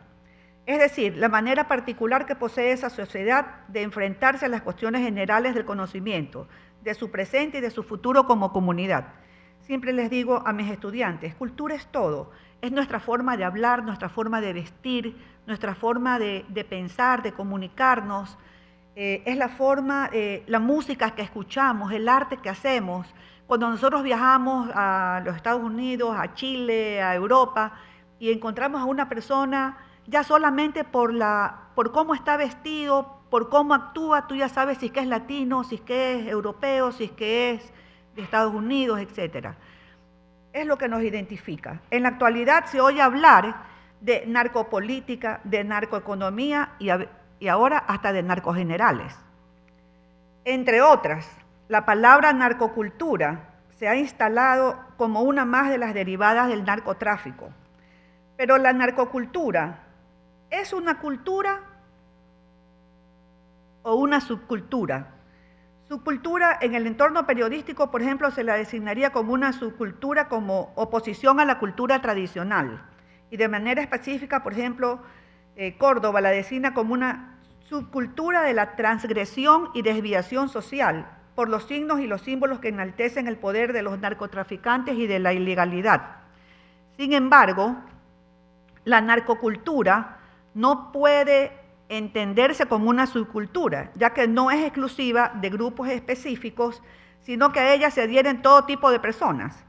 Es decir, la manera particular que posee esa sociedad de enfrentarse a las cuestiones generales del conocimiento, de su presente y de su futuro como comunidad. Siempre les digo a mis estudiantes, cultura es todo, es nuestra forma de hablar, nuestra forma de vestir, nuestra forma de pensar, de comunicarnos, es la forma, la música que escuchamos, el arte que hacemos. Cuando nosotros viajamos a los Estados Unidos, a Chile, a Europa, y encontramos a una persona, ya solamente por cómo está vestido, por cómo actúa, tú ya sabes si es que es latino, si es que es europeo, si es que es de Estados Unidos, etc. Es lo que nos identifica. En la actualidad se oye hablar de narcopolítica, de narcoeconomía y ahora hasta de narcogenerales. Entre otras, la palabra narcocultura se ha instalado como una más de las derivadas del narcotráfico. Pero la narcocultura, ¿es una cultura o una subcultura? Subcultura en el entorno periodístico, por ejemplo, se la designaría como una subcultura como oposición a la cultura tradicional. Y de manera específica, por ejemplo, Córdoba la designa como una subcultura de la transgresión y desviación social por los signos y los símbolos que enaltecen el poder de los narcotraficantes y de la ilegalidad. Sin embargo, la narcocultura no puede entenderse como una subcultura, ya que no es exclusiva de grupos específicos, sino que a ella se adhieren todo tipo de personas.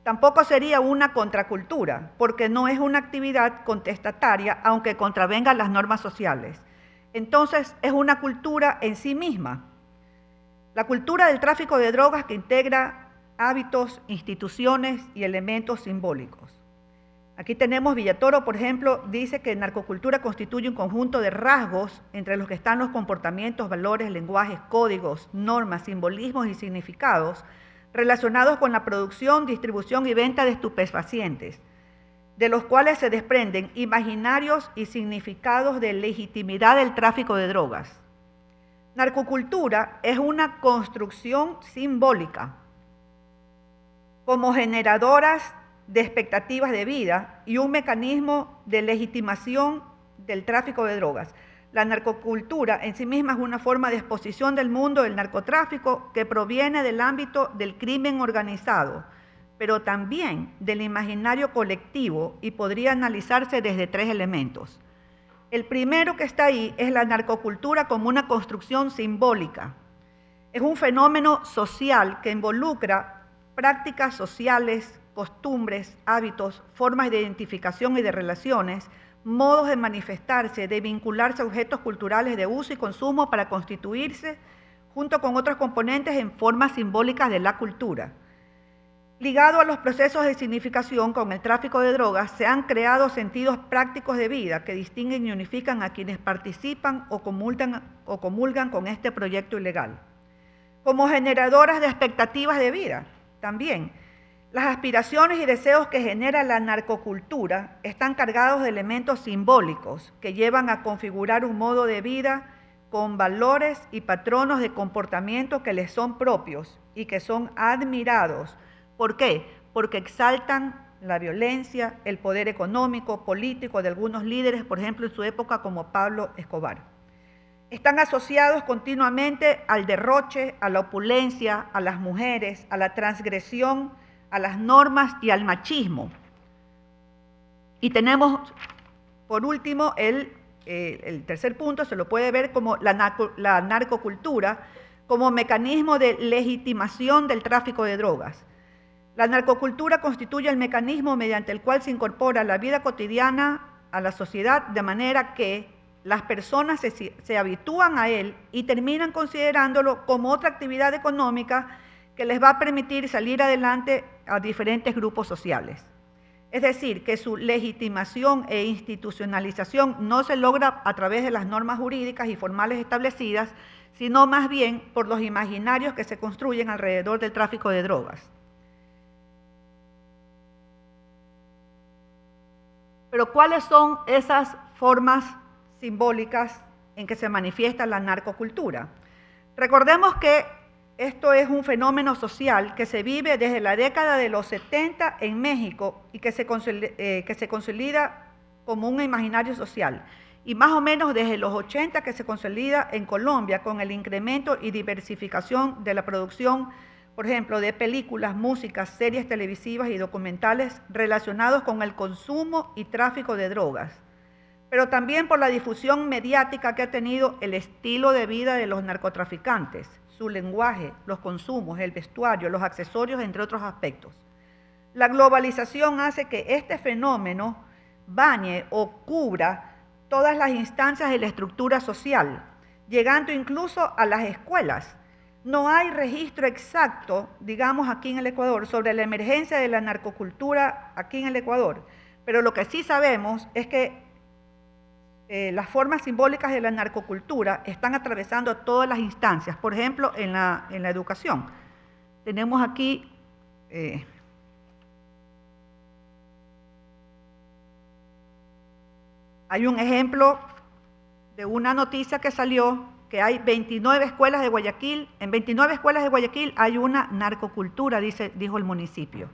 Tampoco sería una contracultura, porque no es una actividad contestataria, aunque contravenga las normas sociales. Entonces, es una cultura en sí misma. La cultura del tráfico de drogas que integra hábitos, instituciones y elementos simbólicos. Aquí tenemos Villatoro, por ejemplo, dice que narcocultura constituye un conjunto de rasgos entre los que están los comportamientos, valores, lenguajes, códigos, normas, simbolismos y significados relacionados con la producción, distribución y venta de estupefacientes, de los cuales se desprenden imaginarios y significados de legitimidad del tráfico de drogas. Narcocultura es una construcción simbólica como generadoras de expectativas de vida y un mecanismo de legitimación del tráfico de drogas. La narcocultura en sí misma es una forma de exposición del mundo del narcotráfico que proviene del ámbito del crimen organizado, pero también del imaginario colectivo y podría analizarse desde tres elementos. El primero que está ahí es la narcocultura como una construcción simbólica. Es un fenómeno social que involucra prácticas sociales, costumbres, hábitos, formas de identificación y de relaciones, modos de manifestarse, de vincularse a objetos culturales de uso y consumo para constituirse, junto con otros componentes en formas simbólicas de la cultura. Ligado a los procesos de significación con el tráfico de drogas, se han creado sentidos prácticos de vida que distinguen y unifican a quienes participan o comulgan con este proyecto ilegal. Como generadoras de expectativas de vida, también. Las aspiraciones y deseos que genera la narcocultura están cargados de elementos simbólicos que llevan a configurar un modo de vida con valores y patronos de comportamiento que les son propios y que son admirados. ¿Por qué? Porque exaltan la violencia, el poder económico, político de algunos líderes, por ejemplo, en su época como Pablo Escobar. Están asociados continuamente al derroche, a la opulencia, a las mujeres, a la transgresión, a las normas y al machismo. Y tenemos, por último, el tercer punto, se lo puede ver como la narcocultura, como mecanismo de legitimación del tráfico de drogas. La narcocultura constituye el mecanismo mediante el cual se incorpora la vida cotidiana a la sociedad, de manera que las personas se habitúan a él y terminan considerándolo como otra actividad económica que les va a permitir salir adelante a diferentes grupos sociales. Es decir, que su legitimación e institucionalización no se logra a través de las normas jurídicas y formales establecidas, sino más bien por los imaginarios que se construyen alrededor del tráfico de drogas. Pero ¿cuáles son esas formas simbólicas en que se manifiesta la narcocultura? Recordemos que esto es un fenómeno social que se vive desde la década de los 70 en México y que se consolida como un imaginario social. Y más o menos desde los 80 que se consolida en Colombia con el incremento y diversificación de la producción, por ejemplo, de películas, músicas, series televisivas y documentales relacionados con el consumo y tráfico de drogas. Pero también por la difusión mediática que ha tenido el estilo de vida de los narcotraficantes, su lenguaje, los consumos, el vestuario, los accesorios, entre otros aspectos. La globalización hace que este fenómeno bañe o cubra todas las instancias de la estructura social, llegando incluso a las escuelas. No hay registro exacto, digamos aquí en el Ecuador, sobre la emergencia de la narcocultura aquí en el Ecuador, pero lo que sí sabemos es que las formas simbólicas de la narcocultura están atravesando todas las instancias, por ejemplo, en la educación. Tenemos aquí hay un ejemplo de una noticia que salió que hay 29 escuelas de Guayaquil, en 29 escuelas de Guayaquil hay una narcocultura, dijo el municipio.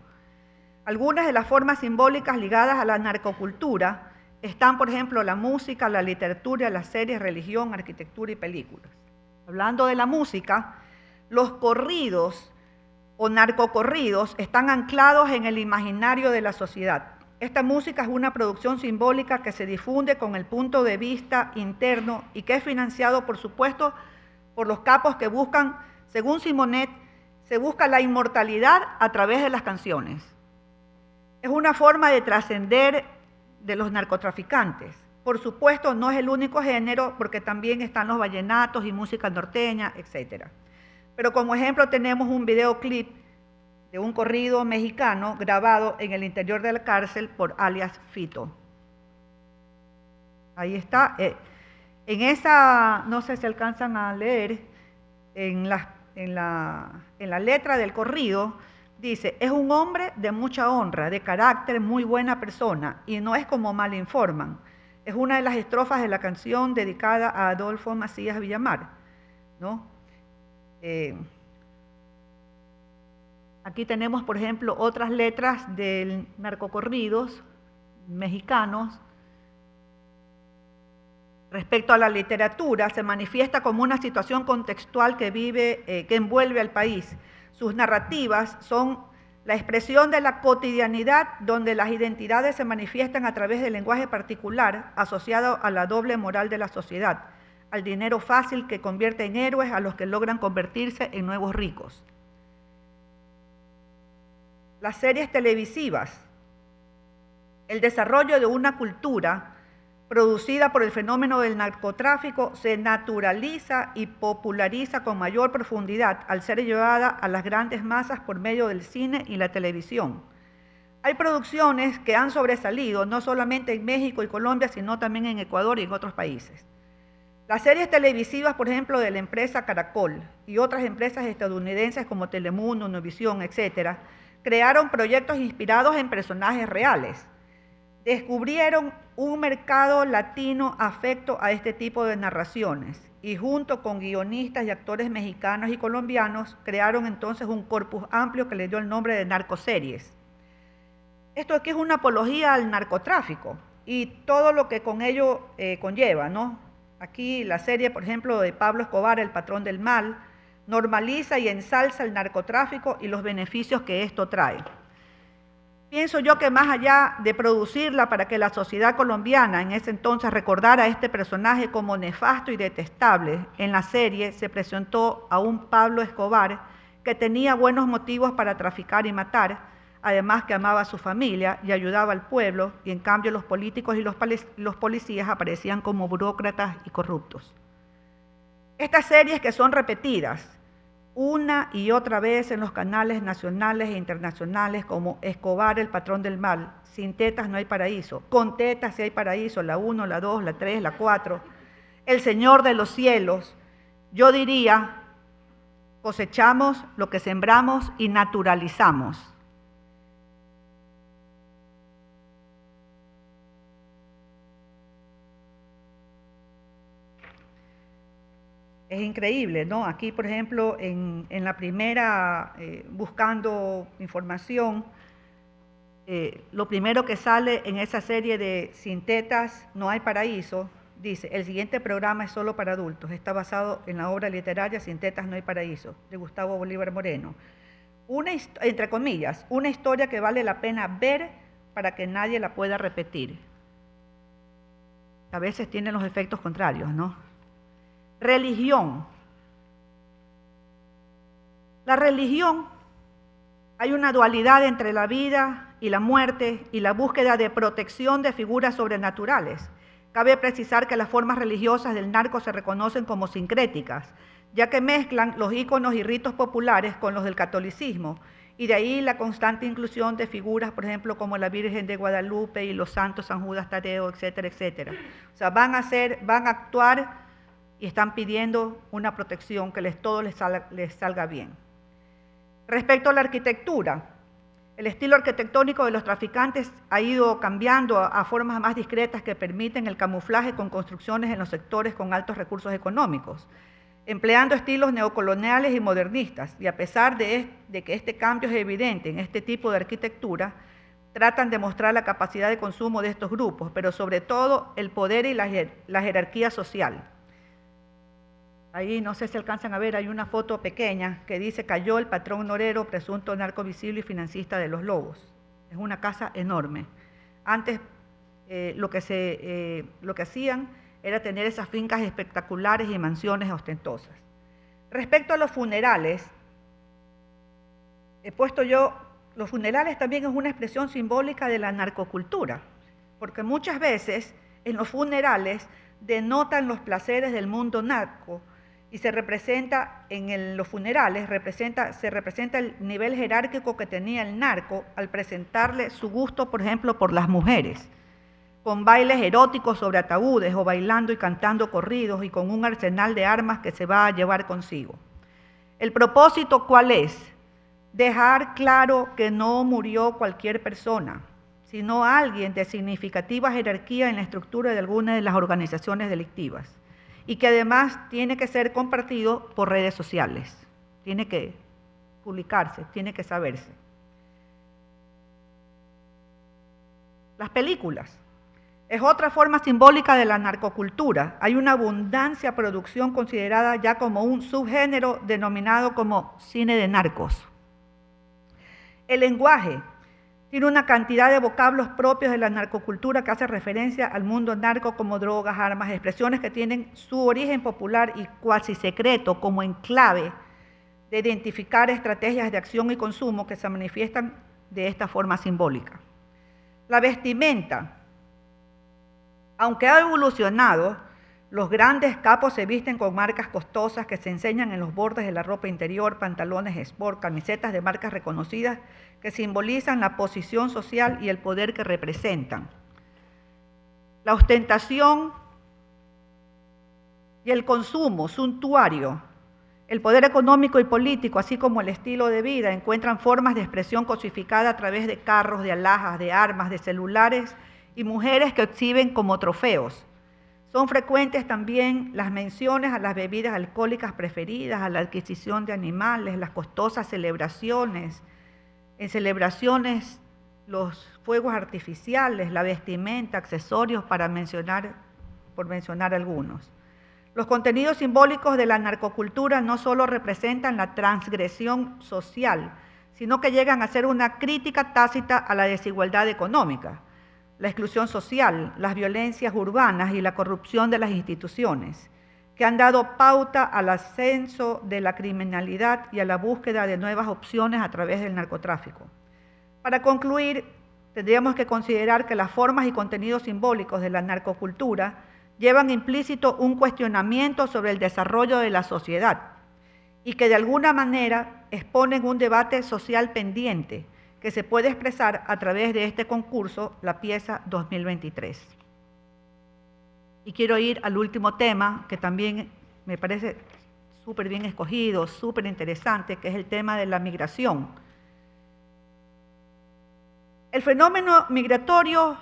Algunas de las formas simbólicas ligadas a la narcocultura están, por ejemplo, la música, la literatura, las series, religión, arquitectura y películas. Hablando de la música, los corridos o narcocorridos están anclados en el imaginario de la sociedad. Esta música es una producción simbólica que se difunde con el punto de vista interno y que es financiado, por supuesto, por los capos que buscan, según Simonet, se busca la inmortalidad a través de las canciones. Es una forma de trascender de los narcotraficantes. Por supuesto, no es el único género, porque también están los vallenatos y música norteña, etc. Pero como ejemplo tenemos un videoclip de un corrido mexicano grabado en el interior de la cárcel por alias Fito. Ahí está. En esa, no sé si alcanzan a leer, en la letra del corrido, dice, es un hombre de mucha honra, de carácter, muy buena persona, y no es como mal informan. Es una de las estrofas de la canción dedicada a Adolfo Macías Villamar, ¿no? Aquí tenemos, por ejemplo, otras letras de narcocorridos mexicanos. Respecto a la literatura, se manifiesta como una situación contextual que envuelve al país. Sus narrativas son la expresión de la cotidianidad, donde las identidades se manifiestan a través del lenguaje particular asociado a la doble moral de la sociedad, al dinero fácil que convierte en héroes a los que logran convertirse en nuevos ricos. Las series televisivas, el desarrollo de una cultura producida por el fenómeno del narcotráfico se naturaliza y populariza con mayor profundidad al ser llevada a las grandes masas por medio del cine y la televisión. Hay producciones que han sobresalido no solamente en México y Colombia, sino también en Ecuador y en otros países. Las series televisivas, por ejemplo, de la empresa Caracol y otras empresas estadounidenses como Telemundo, Univisión, etcétera, crearon proyectos inspirados en personajes reales. Descubrieron un mercado latino afecto a este tipo de narraciones y junto con guionistas y actores mexicanos y colombianos crearon entonces un corpus amplio que le dio el nombre de narcoseries. Esto aquí es una apología al narcotráfico y todo lo que con ello conlleva, ¿no? Aquí la serie, por ejemplo, de Pablo Escobar, El patrón del mal, normaliza y ensalza el narcotráfico y los beneficios que esto trae. Pienso yo que más allá de producirla para que la sociedad colombiana en ese entonces recordara a este personaje como nefasto y detestable, en la serie se presentó a un Pablo Escobar que tenía buenos motivos para traficar y matar, además que amaba a su familia y ayudaba al pueblo, y en cambio los políticos y los policías aparecían como burócratas y corruptos. Estas series que son repetidas una y otra vez en los canales nacionales e internacionales como Escobar, el patrón del mal, Sin tetas no hay paraíso, Con tetas sí hay paraíso, la 1, la 2, la 3, la 4, El Señor de los cielos, yo diría, cosechamos lo que sembramos y naturalizamos. Es increíble, ¿no? Aquí, por ejemplo, en la primera, buscando información, lo primero que sale en esa serie de Sin tetas no hay paraíso, dice, el siguiente programa es solo para adultos, está basado en la obra literaria Sin tetas no hay paraíso, de Gustavo Bolívar Moreno. Entre comillas, una historia que vale la pena ver para que nadie la pueda repetir. A veces tienen los efectos contrarios, ¿no? Religión. La religión, hay una dualidad entre la vida y la muerte y la búsqueda de protección de figuras sobrenaturales. Cabe precisar que las formas religiosas del narco se reconocen como sincréticas, ya que mezclan los íconos y ritos populares con los del catolicismo, y de ahí la constante inclusión de figuras, por ejemplo, como la Virgen de Guadalupe y los santos San Judas Tadeo, etcétera, etcétera. O sea, van a actuar y están pidiendo una protección que todo les salga bien. Respecto a la arquitectura, el estilo arquitectónico de los traficantes ha ido cambiando a formas más discretas que permiten el camuflaje con construcciones en los sectores con altos recursos económicos, empleando estilos neocoloniales y modernistas, y a pesar de que este cambio es evidente en este tipo de arquitectura, tratan de mostrar la capacidad de consumo de estos grupos, pero sobre todo el poder y la jerarquía social. Ahí no sé si alcanzan a ver, hay una foto pequeña que dice cayó el patrón Norero, presunto narco visible y financista de los Lobos. Es una casa enorme. Antes lo que hacían era tener esas fincas espectaculares y mansiones ostentosas. Respecto a los funerales, he puesto yo, los funerales también es una expresión simbólica de la narcocultura, porque muchas veces en los funerales denotan los placeres del mundo narco, y se representa los funerales, se representa el nivel jerárquico que tenía el narco al presentarle su gusto, por ejemplo, por las mujeres, con bailes eróticos sobre ataúdes o bailando y cantando corridos y con un arsenal de armas que se va a llevar consigo. ¿El propósito cuál es? Dejar claro que no murió cualquier persona, sino alguien de significativa jerarquía en la estructura de alguna de las organizaciones delictivas, y que además tiene que ser compartido por redes sociales, tiene que publicarse, tiene que saberse. Las películas es otra forma simbólica de la narcocultura. Hay una abundancia de producción considerada ya como un subgénero denominado como cine de narcos. El lenguaje tiene una cantidad de vocablos propios de la narcocultura que hace referencia al mundo narco como drogas, armas, expresiones que tienen su origen popular y cuasi secreto como enclave de identificar estrategias de acción y consumo que se manifiestan de esta forma simbólica. La vestimenta, aunque ha evolucionado, los grandes capos se visten con marcas costosas que se enseñan en los bordes de la ropa interior, pantalones sport, camisetas de marcas reconocidas que simbolizan la posición social y el poder que representan. La ostentación y el consumo suntuario El poder económico y político, así como el estilo de vida, encuentran formas de expresión cosificada a través de carros, de alhajas, de armas, de celulares y mujeres que exhiben como trofeos. Son frecuentes también las menciones a las bebidas alcohólicas preferidas, a la adquisición de animales, las costosas celebraciones, en celebraciones los fuegos artificiales, la vestimenta, accesorios, por mencionar algunos. Los contenidos simbólicos de la narcocultura no solo representan la transgresión social, sino que llegan a ser una crítica tácita a la desigualdad económica, la exclusión social, las violencias urbanas y la corrupción de las instituciones, que han dado pauta al ascenso de la criminalidad y a la búsqueda de nuevas opciones a través del narcotráfico. Para concluir, tendríamos que considerar que las formas y contenidos simbólicos de la narcocultura llevan implícito un cuestionamiento sobre el desarrollo de la sociedad y que de alguna manera exponen un debate social pendiente que se puede expresar a través de este concurso, la pieza 2023. Y quiero ir al último tema, que también me parece súper bien escogido, súper interesante, que es el tema de la migración. El fenómeno migratorio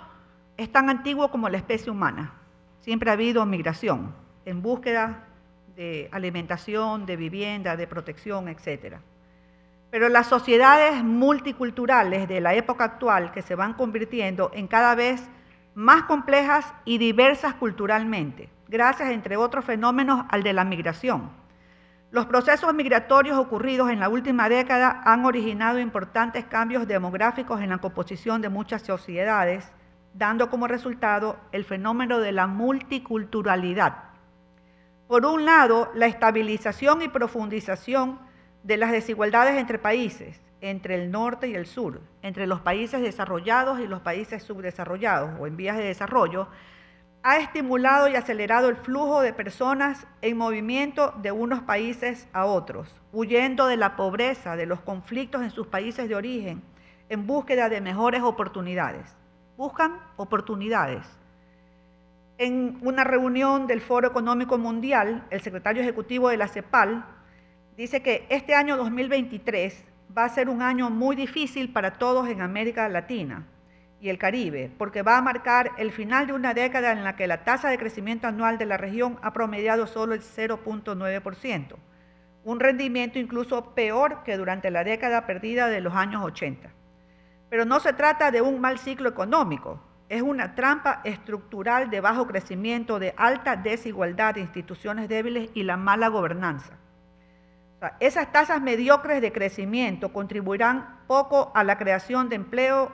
es tan antiguo como la especie humana. Siempre ha habido migración en búsqueda de alimentación, de vivienda, de protección, etc. Pero las sociedades multiculturales de la época actual que se van convirtiendo en cada vez más complejas y diversas culturalmente, gracias, entre otros fenómenos, al de la migración. Los procesos migratorios ocurridos en la última década han originado importantes cambios demográficos en la composición de muchas sociedades, dando como resultado el fenómeno de la multiculturalidad. Por un lado, la estabilización y profundización de las desigualdades entre países, entre el norte y el sur, entre los países desarrollados y los países subdesarrollados o en vías de desarrollo, ha estimulado y acelerado el flujo de personas en movimiento de unos países a otros, huyendo de la pobreza, de los conflictos en sus países de origen, en búsqueda de mejores oportunidades. Buscan oportunidades. En una reunión del Foro Económico Mundial, el secretario ejecutivo de la CEPAL dice que este año 2023 va a ser un año muy difícil para todos en América Latina y el Caribe, porque va a marcar el final de una década en la que la tasa de crecimiento anual de la región ha promediado solo el 0.9%, un rendimiento incluso peor que durante la década perdida de los años 80. Pero no se trata de un mal ciclo económico, es una trampa estructural de bajo crecimiento, de alta desigualdad, de instituciones débiles y la mala gobernanza. O sea, esas tasas mediocres de crecimiento contribuirán poco a la creación de empleo,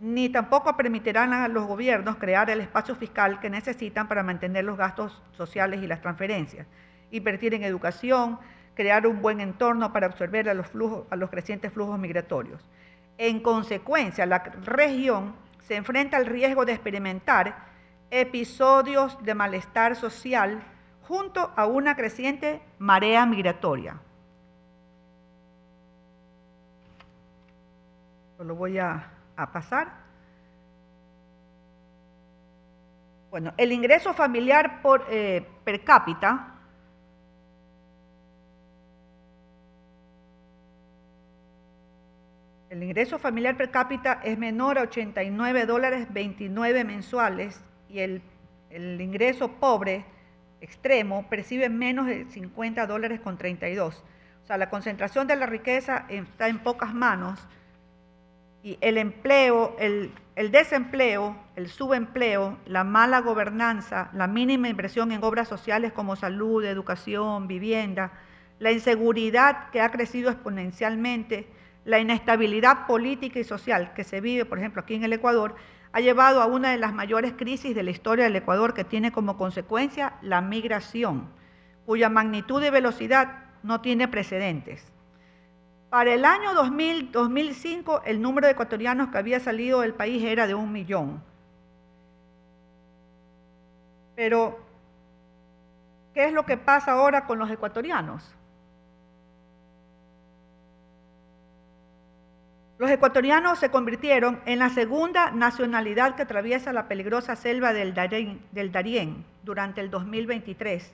ni tampoco permitirán a los gobiernos crear el espacio fiscal que necesitan para mantener los gastos sociales y las transferencias, invertir en educación, crear un buen entorno para absorber a los crecientes flujos migratorios. En consecuencia, la región se enfrenta al riesgo de experimentar episodios de malestar social junto a una creciente marea migratoria. Lo voy a pasar. Bueno, el ingreso familiar per cápita es menor a $89.29 mensuales y el ingreso pobre extremo percibe menos de $50.32. O sea, la concentración de la riqueza está en pocas manos y el empleo, el desempleo, el subempleo, la mala gobernanza, la mínima inversión en obras sociales como salud, educación, vivienda, la inseguridad que ha crecido exponencialmente, la inestabilidad política y social que se vive, por ejemplo, aquí en el Ecuador, ha llevado a una de las mayores crisis de la historia del Ecuador, que tiene como consecuencia la migración, cuya magnitud y velocidad no tiene precedentes. Para el año 2005, el número de ecuatorianos que había salido del país era de 1 millón. Pero, ¿qué es lo que pasa ahora con los ecuatorianos? Los ecuatorianos se convirtieron en la segunda nacionalidad que atraviesa la peligrosa selva del Darién durante el 2023,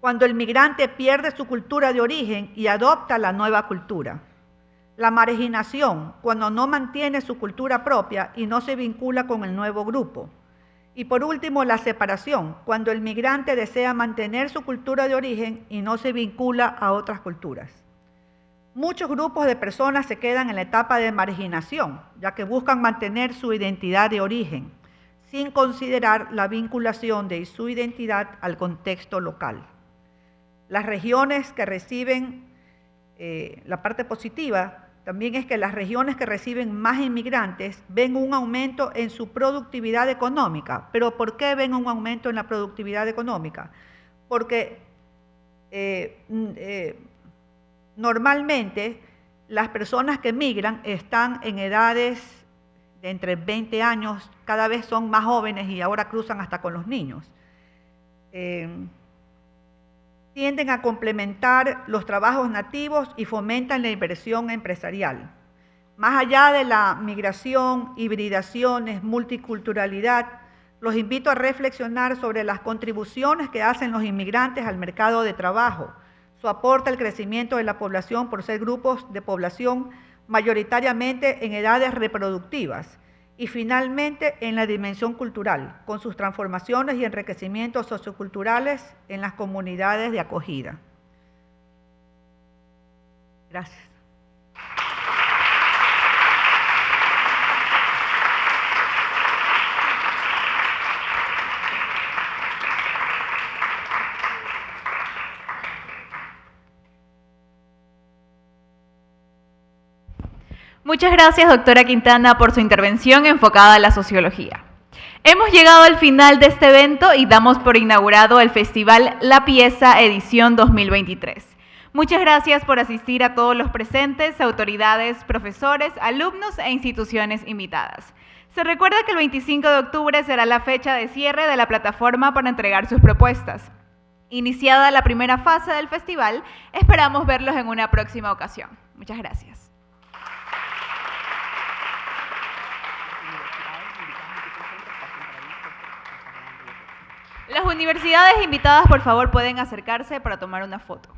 cuando el migrante pierde su cultura de origen y adopta la nueva cultura. La marginación, cuando no mantiene su cultura propia y no se vincula con el nuevo grupo. Y por último, la separación, cuando el migrante desea mantener su cultura de origen y no se vincula a otras culturas. Muchos grupos de personas se quedan en la etapa de marginación, ya que buscan mantener su identidad de origen, sin considerar la vinculación de su identidad al contexto local. Las regiones que reciben, la parte positiva, también es que las regiones que reciben más inmigrantes ven un aumento en su productividad económica. ¿Pero por qué ven un aumento en la productividad económica? Porque normalmente las personas que migran están en edades de entre 20 años, cada vez son más jóvenes y ahora cruzan hasta con los niños. Tienden a complementar los trabajos nativos y fomentan la inversión empresarial. Más allá de la migración, hibridaciones, multiculturalidad, los invito a reflexionar sobre las contribuciones que hacen los inmigrantes al mercado de trabajo, su aporte al crecimiento de la población por ser grupos de población mayoritariamente en edades reproductivas, y finalmente en la dimensión cultural, con sus transformaciones y enriquecimientos socioculturales en las comunidades de acogida. Gracias. Muchas gracias, doctora Quintana, por su intervención enfocada a la sociología. Hemos llegado al final de este evento y damos por inaugurado el Festival La Pieza Edición 2023. Muchas gracias por asistir a todos los presentes, autoridades, profesores, alumnos e instituciones invitadas. Se recuerda que el 25 de octubre será la fecha de cierre de la plataforma para entregar sus propuestas. Iniciada la primera fase del festival, esperamos verlos en una próxima ocasión. Muchas gracias. Las universidades invitadas, por favor, pueden acercarse para tomar una foto.